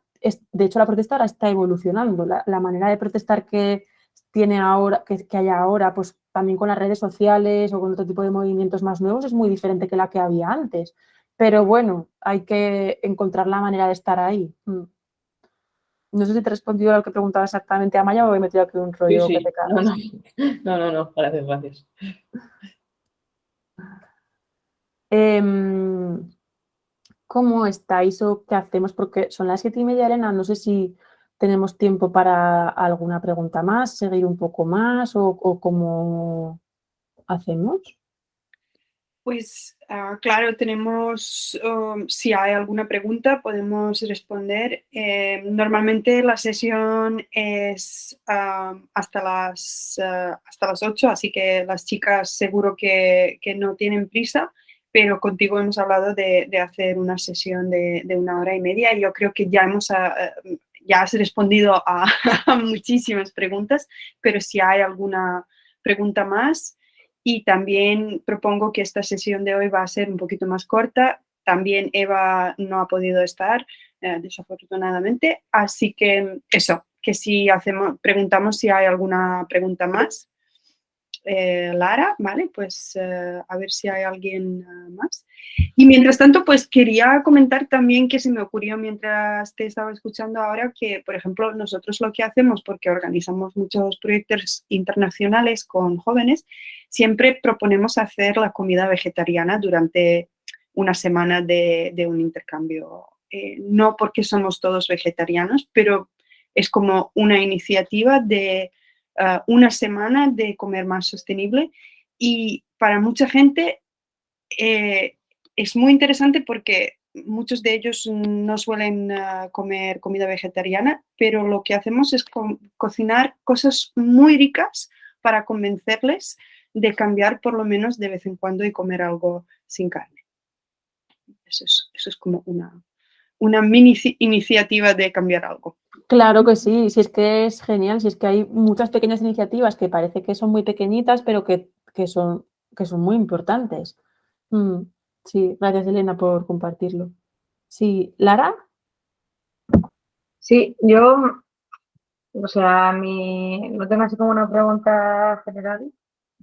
de hecho la protesta ahora está evolucionando. La manera de protestar que tiene ahora, que hay ahora, pues también con las redes sociales o con otro tipo de movimientos más nuevos es muy diferente que la que había antes. Pero bueno, hay que encontrar la manera de estar ahí. No sé si te he respondido a lo que preguntaba exactamente Amaya o he metido aquí un rollo Sí, que te cagas. No, gracias. ¿Cómo estáis o qué hacemos? Porque son las 7:30, Elena, no sé si tenemos tiempo para alguna pregunta más, seguir un poco más o cómo hacemos. Pues claro, tenemos, si hay alguna pregunta, podemos responder. Normalmente la sesión es hasta las 8, así que las chicas seguro que no tienen prisa, pero contigo hemos hablado de hacer una sesión de 1 hora y media y yo creo que ya ya has respondido a muchísimas preguntas, pero si hay alguna pregunta más. Y también propongo que esta sesión de hoy va a ser un poquito más corta. También Eva no ha podido estar, desafortunadamente. Así que eso, que si preguntamos si hay alguna pregunta más. Lara, ¿vale? Pues a ver si hay alguien más. Y mientras tanto, pues quería comentar también que se me ocurrió mientras te estaba escuchando ahora que, por ejemplo, nosotros lo que hacemos, porque organizamos muchos proyectos internacionales con jóvenes, siempre proponemos hacer la comida vegetariana durante una semana de un intercambio. No porque somos todos vegetarianos, pero es como una iniciativa de una semana de comer más sostenible y para mucha gente es muy interesante porque muchos de ellos no suelen comer comida vegetariana, pero lo que hacemos es cocinar cosas muy ricas para convencerles de cambiar por lo menos de vez en cuando y comer algo sin carne. Eso es como una mini iniciativa de cambiar algo. Claro que sí, si es que es genial, si es que hay muchas pequeñas iniciativas que parece que son muy pequeñitas, pero que son muy importantes. Sí, gracias Elena por compartirlo. Sí, ¿Lara? Sí, yo, o sea, no tengo así como una pregunta general,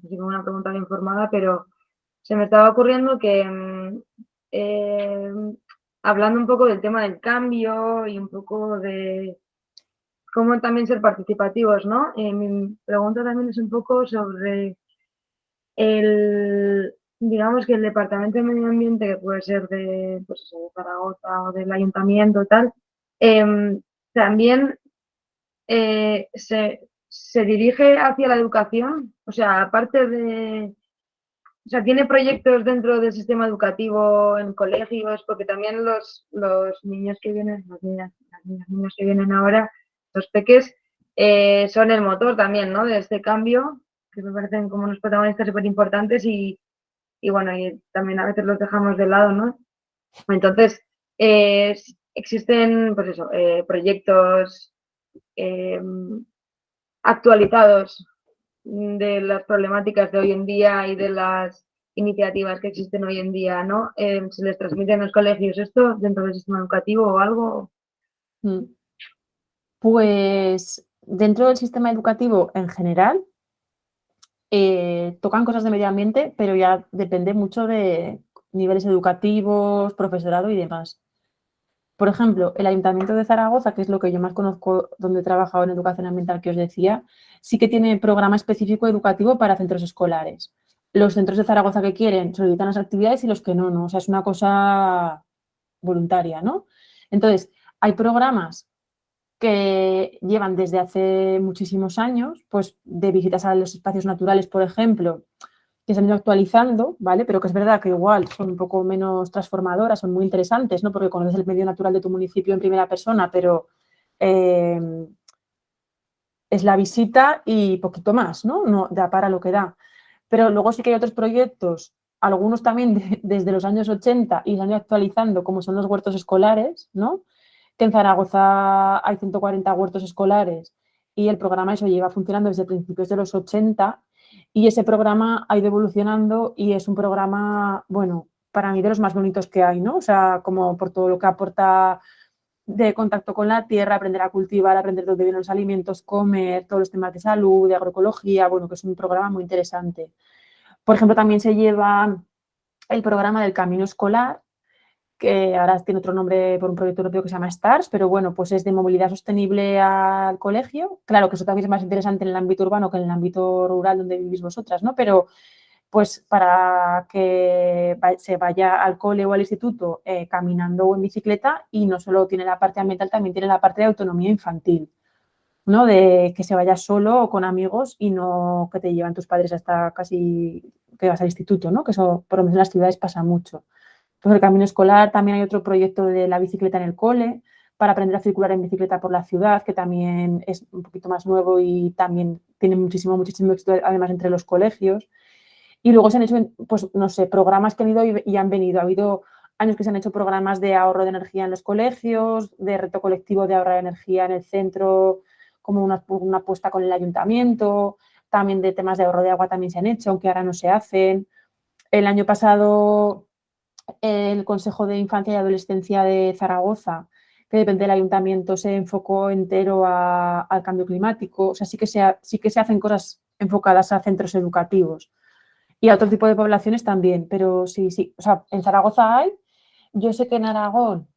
así como una pregunta bien formada, pero se me estaba ocurriendo que hablando un poco del tema del cambio y un poco de cómo también ser participativos, ¿no? Mi pregunta también es un poco sobre digamos que el Departamento de Medio Ambiente, que puede ser de Zaragoza o del Ayuntamiento, tal, también se dirige hacia la educación, o sea, aparte de, o sea, tiene proyectos dentro del sistema educativo en colegios, porque también los niños que vienen, las niños que vienen ahora, los peques, son el motor también, ¿no? De este cambio, que me parecen como unos protagonistas súper importantes y bueno, y también a veces los dejamos de lado, ¿no? Entonces, existen, pues eso, proyectos actualizados de las problemáticas de hoy en día y de las iniciativas que existen hoy en día, ¿no? ¿Se les transmite en los colegios esto dentro del sistema educativo o algo? Pues dentro del sistema educativo en general tocan cosas de medio ambiente, pero ya depende mucho de niveles educativos, profesorado y demás. Por ejemplo, el Ayuntamiento de Zaragoza, que es lo que yo más conozco, donde he trabajado en educación ambiental que os decía, sí que tiene programa específico educativo para centros escolares. Los centros de Zaragoza que quieren solicitan las actividades y los que no, no. O sea, es una cosa voluntaria, ¿no? Entonces, hay programas que llevan desde hace muchísimos años, pues de visitas a los espacios naturales, por ejemplo, que se han ido actualizando, ¿vale? Pero que es verdad que igual son un poco menos transformadoras, son muy interesantes, ¿no? Porque conoces el medio natural de tu municipio en primera persona, pero es la visita y poquito más, ¿no? No da para lo que da. Pero luego sí que hay otros proyectos, algunos también desde los años 80 y se han ido actualizando, como son los huertos escolares, ¿no? Que en Zaragoza hay 140 huertos escolares y el programa eso lleva funcionando desde principios de los 80 y ese programa ha ido evolucionando y es un programa, bueno, para mí de los más bonitos que hay, ¿no? O sea, como por todo lo que aporta de contacto con la tierra, aprender a cultivar, aprender de dónde vienen los alimentos, comer, todos los temas de salud, de agroecología, bueno, que es un programa muy interesante. Por ejemplo, también se lleva el programa del Camino Escolar, que ahora tiene otro nombre por un proyecto europeo que se llama STARS, pero bueno, pues es de movilidad sostenible al colegio. Claro que eso también es más interesante en el ámbito urbano que en el ámbito rural donde vivís vosotras, ¿no? Pero pues para que se vaya al cole o al instituto caminando o en bicicleta y no solo tiene la parte ambiental, también tiene la parte de autonomía infantil, ¿no? De que se vaya solo o con amigos y no que te llevan tus padres hasta casi que vas al instituto, ¿no? Que eso por lo menos en las ciudades pasa mucho. Pues el camino escolar, también hay otro proyecto de la bicicleta en el cole para aprender a circular en bicicleta por la ciudad, que también es un poquito más nuevo y también tiene muchísimo éxito además entre los colegios. Y luego se han hecho, pues no sé, programas que han ido y han venido. Ha habido años que se han hecho programas de ahorro de energía en los colegios, de reto colectivo de ahorrar energía en el centro, como una apuesta con el ayuntamiento, también de temas de ahorro de agua también se han hecho, aunque ahora no se hacen. El año pasado el Consejo de Infancia y Adolescencia de Zaragoza, que depende del ayuntamiento, se enfocó entero al cambio climático. O sea, sí que se hacen cosas enfocadas a centros educativos. Y a otro tipo de poblaciones también, pero sí. O sea, en Zaragoza hay, yo sé que en Aragón,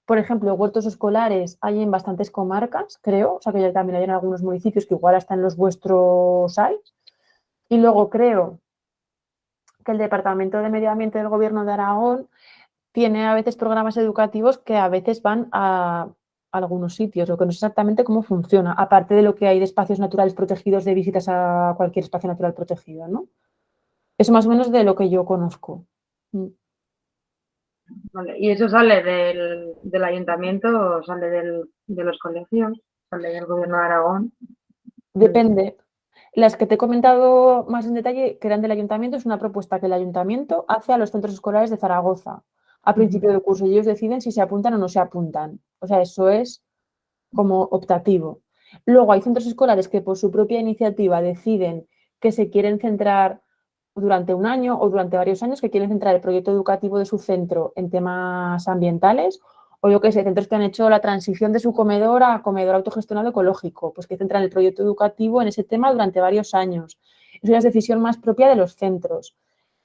por ejemplo, huertos escolares hay en bastantes comarcas, creo, o sea que ya también hay en algunos municipios que igual hasta en los vuestros hay. Y luego creo que el Departamento de Medio Ambiente del Gobierno de Aragón tiene a veces programas educativos que a veces van a algunos sitios, lo que no sé exactamente cómo funciona, aparte de lo que hay de espacios naturales protegidos, de visitas a cualquier espacio natural protegido, ¿no? Eso más o menos de lo que yo conozco. Vale. ¿Y eso sale del ayuntamiento o sale de los colegios? ¿Sale del gobierno de Aragón? Depende. Las que te he comentado más en detalle, que eran del ayuntamiento, es una propuesta que el ayuntamiento hace a los centros escolares de Zaragoza a principio del curso y ellos deciden si se apuntan o no se apuntan. O sea, eso es como optativo. Luego hay centros escolares que por su propia iniciativa deciden que se quieren centrar durante un año o durante varios años, que quieren centrar el proyecto educativo de su centro en temas ambientales, o yo qué sé, centros que han hecho la transición de su comedor a comedor autogestionado ecológico, pues que centran el proyecto educativo en ese tema durante varios años. Eso ya es decisión más propia de los centros.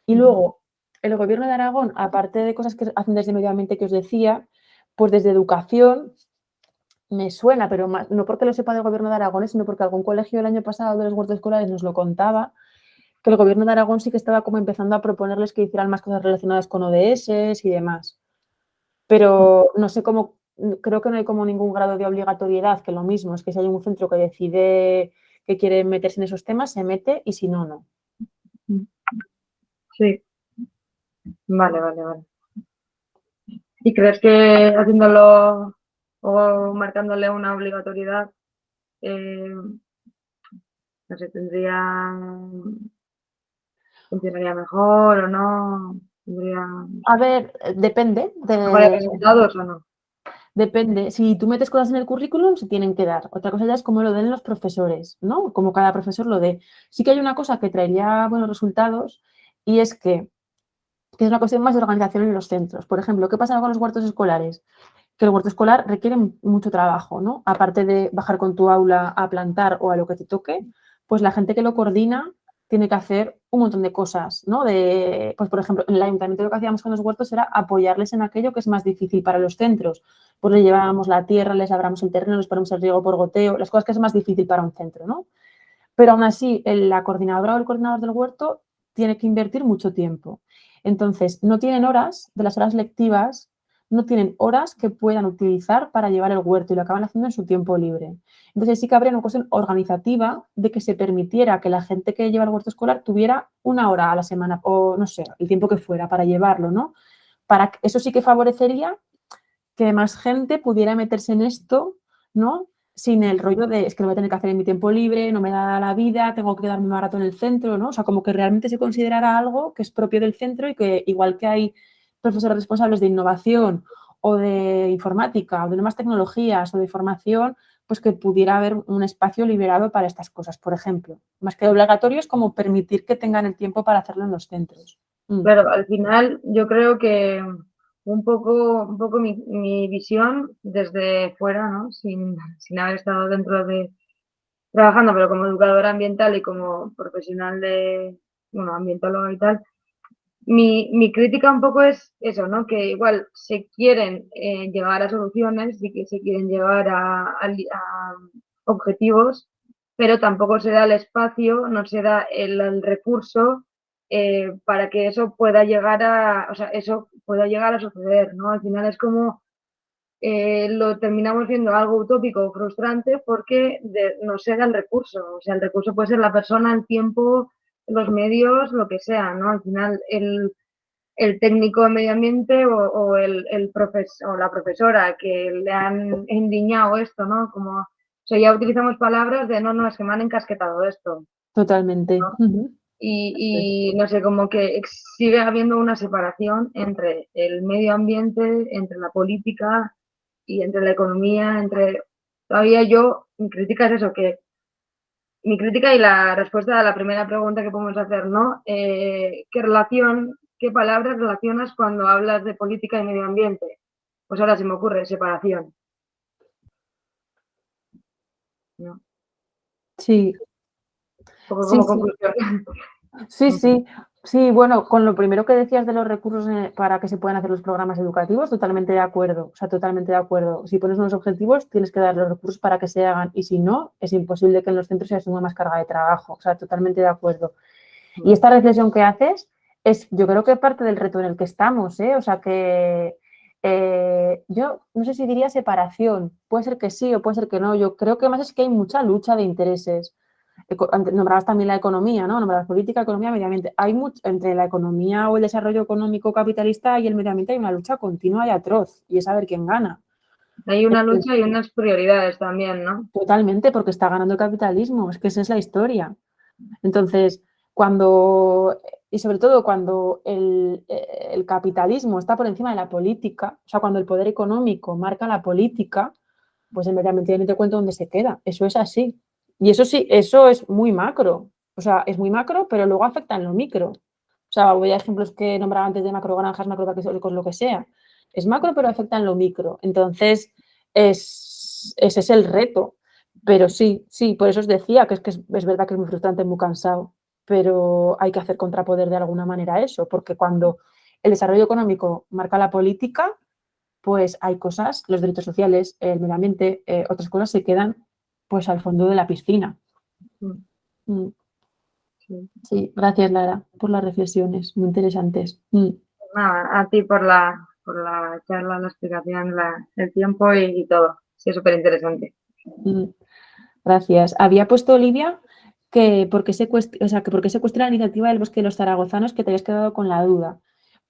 Y luego, el Gobierno de Aragón, aparte de cosas que hacen desde Medio Ambiente que os decía, pues desde educación me suena, pero no porque lo sepa del Gobierno de Aragón, sino porque algún colegio el año pasado de los huertos escolares nos lo contaba, que el Gobierno de Aragón sí que estaba como empezando a proponerles que hicieran más cosas relacionadas con ODS y demás. Pero no sé cómo, creo que no hay como ningún grado de obligatoriedad, que lo mismo es que si hay un centro que decide que quiere meterse en esos temas, se mete y si no, no. Sí. Vale. ¿Y crees que haciéndolo o marcándole una obligatoriedad, no sé, funcionaría mejor o no? A ver, depende. ¿Mejores resultados o no? Depende. Si tú metes cosas en el currículum, se tienen que dar. Otra cosa ya es cómo lo den los profesores, ¿no? Como cada profesor lo dé. Sí que hay una cosa que traería buenos resultados y es que es una cuestión más de organización en los centros. Por ejemplo, ¿qué pasa con los huertos escolares? Que el huerto escolar requiere mucho trabajo, ¿no? Aparte de bajar con tu aula a plantar o a lo que te toque, pues la gente que lo coordina tiene que hacer un montón de cosas, ¿no? Pues por ejemplo, en el ayuntamiento lo que hacíamos con los huertos era apoyarles en aquello que es más difícil para los centros. Pues les llevábamos la tierra, les labramos el terreno, les ponemos el riego por goteo, las cosas que es más difícil para un centro, ¿no? Pero aún así, la coordinadora o el coordinador del huerto tiene que invertir mucho tiempo. Entonces, no tienen horas, de las horas lectivas, no tienen horas que puedan utilizar para llevar el huerto y lo acaban haciendo en su tiempo libre. Entonces sí que habría una cuestión organizativa de que se permitiera que la gente que lleva el huerto escolar tuviera 1 hora a la semana o no sé, el tiempo que fuera para llevarlo, ¿no? Eso sí que favorecería que más gente pudiera meterse en esto, ¿no? Sin el rollo de es que lo voy a tener que hacer en mi tiempo libre, no me da la vida, tengo que quedarme un rato en el centro, ¿no? O sea, como que realmente se considerara algo que es propio del centro y que igual que hay profesores responsables de innovación o de informática o de nuevas tecnologías o de formación, pues que pudiera haber un espacio liberado para estas cosas, por ejemplo. Más que obligatorio es como permitir que tengan el tiempo para hacerlo en los centros. Claro, al final yo creo que un poco mi visión desde fuera, ¿no? Sin haber estado dentro de trabajando, pero como educadora ambiental y como profesional de, bueno, ambientóloga y tal, mi crítica un poco es eso, ¿no? Que igual se quieren llegar a soluciones y que se quieren llevar a objetivos, pero tampoco se da el espacio, no se da el recurso para que eso pueda llegar a suceder, ¿no? Al final es como lo terminamos viendo algo utópico o frustrante porque no se da el recurso. O sea, el recurso puede ser la persona, el tiempo, los medios, lo que sea, ¿no? Al final el técnico de medio ambiente o la profesora que le han endiñado esto, ¿no? Como, o sea, ya utilizamos palabras de no, es que me han encasquetado esto. Totalmente. ¿No? Y no sé, como que sigue habiendo una separación entre el medio ambiente, entre la política y entre la economía, todavía mi crítica es eso, que mi crítica y la respuesta a la primera pregunta que podemos hacer, ¿no? ¿Qué palabras relacionas cuando hablas de política y medio ambiente? Pues ahora se me ocurre separación. ¿No? Sí. Como conclusión. Sí, bueno, con lo primero que decías de los recursos para que se puedan hacer los programas educativos, totalmente de acuerdo, o sea, totalmente de acuerdo. Si pones unos objetivos, tienes que dar los recursos para que se hagan y si no, es imposible que en los centros se asuma más carga de trabajo, o sea, totalmente de acuerdo. Y esta reflexión que haces yo creo que parte del reto en el que estamos, ¿eh? O sea, que yo no sé si diría separación, puede ser que sí o puede ser que no, yo creo que más es que hay mucha lucha de intereses. Nombrabas también la economía, ¿no? Nombrabas política, economía, medio ambiente. Entre la economía o el desarrollo económico capitalista y el medio ambiente hay una lucha continua y atroz y es saber quién gana. Hay una lucha y unas prioridades también, ¿no? Totalmente, porque está ganando el capitalismo, es que esa es la historia. Entonces, y sobre todo cuando el capitalismo está por encima de la política, o sea, cuando el poder económico marca la política, pues el medio ambiente ya ni te cuento dónde se queda. Eso es así. Y eso sí, eso es muy macro. O sea, es muy macro, pero luego afecta en lo micro. O sea, voy a ejemplos que nombraba antes de macrogranjas, macroparques, lo que sea. Es macro, pero afecta en lo micro. Entonces, ese es el reto. Pero sí, por eso os decía que es verdad que es muy frustrante, muy cansado, pero hay que hacer contrapoder de alguna manera a eso, porque cuando el desarrollo económico marca la política, pues hay cosas, los derechos sociales, el medio ambiente, otras cosas se quedan pues al fondo de la piscina. Sí, gracias Lara por las reflexiones, muy interesantes. Nada, a ti por la charla, la explicación, el tiempo y todo. Sí, es súper interesante. Gracias. Había puesto Olivia que por qué se cuestiona la iniciativa del Bosque de los Zaragozanos, que te habías quedado con la duda.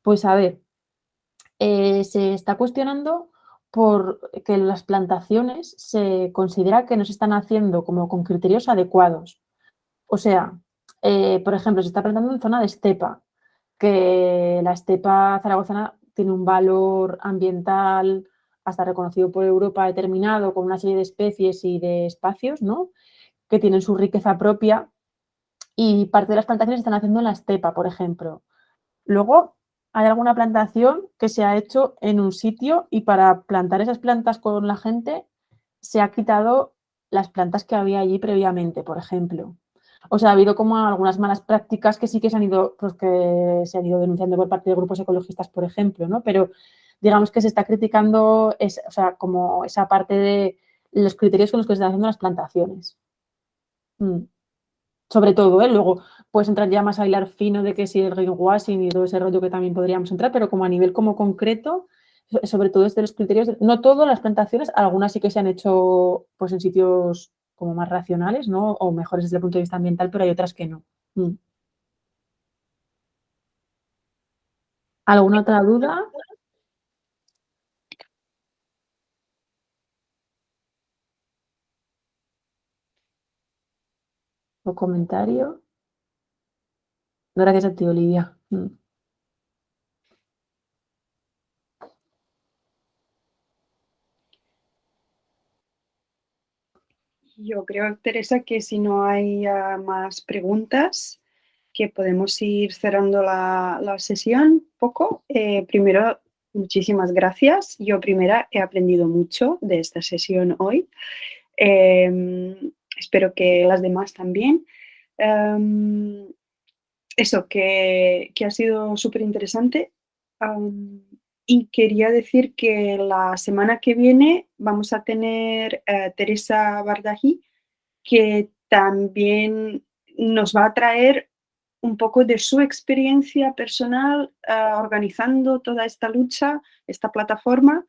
Pues a ver, se está cuestionando porque las plantaciones se considera que no se están haciendo como con criterios adecuados. O sea, por ejemplo, se está plantando en zona de estepa, que la estepa zaragozana tiene un valor ambiental hasta reconocido por Europa determinado, con una serie de especies y de espacios, ¿no? Que tienen su riqueza propia y parte de las plantaciones se están haciendo en la estepa, por ejemplo. Luego, hay alguna plantación que se ha hecho en un sitio y para plantar esas plantas con la gente se ha quitado las plantas que había allí previamente, por ejemplo. O sea, ha habido como algunas malas prácticas que sí que se han ido denunciando por parte de grupos ecologistas, por ejemplo, ¿no? Pero digamos que se está criticando como esa parte de los criterios con los que se están haciendo las plantaciones. Sobre todo, luego puedes entrar ya más a hilar fino de que si el greenwashing y todo ese rollo que también podríamos entrar, pero como a nivel como concreto, se sobre todo desde los criterios, no todas las plantaciones, algunas sí que se han hecho pues en sitios como más racionales, ¿no? O mejores desde el punto de vista ambiental, pero hay otras que no. ¿Alguna otra duda? ¿O comentario? Gracias a ti, Olivia. Yo creo, Teresa, que si no hay más preguntas, que podemos ir cerrando la sesión poco. Primero, muchísimas gracias. Yo primera he aprendido mucho de esta sesión hoy. Espero que las demás también. Eso, que ha sido súper interesante. Y quería decir que la semana que viene vamos a tener Teresa Bardají, que también nos va a traer un poco de su experiencia personal organizando toda esta lucha, esta plataforma.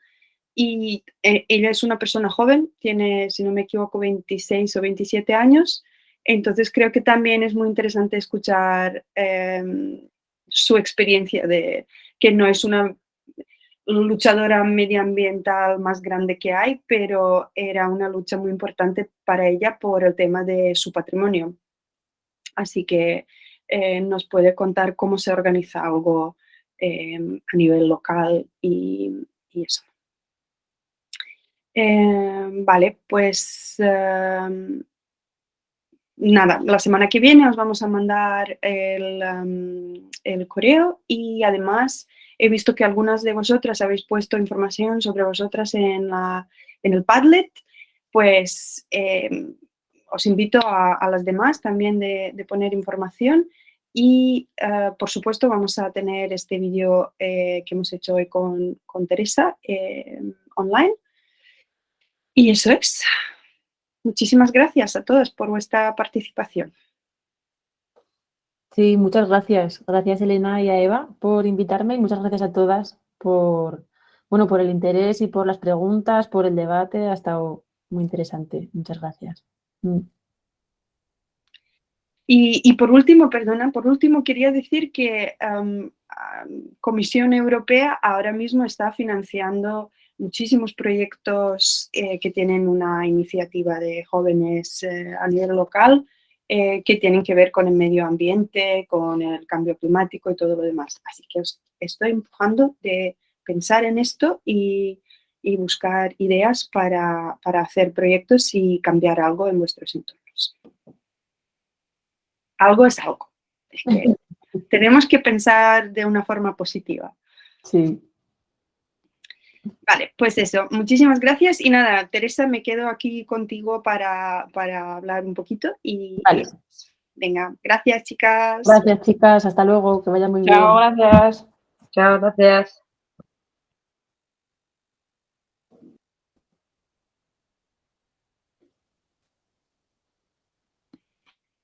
Y ella es una persona joven, tiene, si no me equivoco, 26 o 27 años. Entonces creo que también es muy interesante escuchar su experiencia, de que no es una luchadora medioambiental más grande que hay, pero era una lucha muy importante para ella por el tema de su patrimonio. Así que nos puede contar cómo se organiza algo a nivel local y eso. Vale, pues nada, la semana que viene os vamos a mandar el correo y además he visto que algunas de vosotras habéis puesto información sobre vosotras en el Padlet, pues os invito a las demás también de poner información y por supuesto vamos a tener este vídeo que hemos hecho hoy con Teresa online. Y eso es. Muchísimas gracias a todos por vuestra participación. Sí, muchas gracias. Gracias, Elena y a Eva, por invitarme y muchas gracias a todas por el interés y por las preguntas, por el debate. Ha estado muy interesante. Muchas gracias. Y por último, quería decir que Comisión Europea ahora mismo está financiando muchísimos proyectos que tienen una iniciativa de jóvenes a nivel local que tienen que ver con el medio ambiente, con el cambio climático y todo lo demás. Así que os estoy empujando de pensar en esto y buscar ideas para hacer proyectos y cambiar algo en vuestros entornos. Algo es algo. Es que tenemos que pensar de una forma positiva. Sí. Vale, pues eso. Muchísimas gracias. Y nada, Teresa, me quedo aquí contigo para hablar un poquito. Y vale. Venga, gracias, chicas. Gracias, chicas. Hasta luego. Que vaya muy bien. Chao, gracias. Chao, gracias.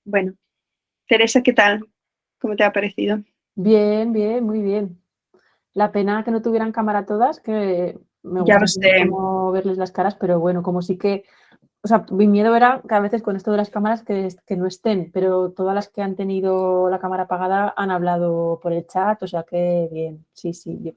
Bueno, Teresa, ¿qué tal? ¿Cómo te ha parecido? Bien, bien, muy bien. La pena que no tuvieran cámara todas, que me Ya gusta lo sé. como verles las caras, pero bueno, como sí que, o sea, mi miedo era que a veces con esto de las cámaras que no estén, pero todas las que han tenido la cámara apagada han hablado por el chat, o sea que bien, sí, sí.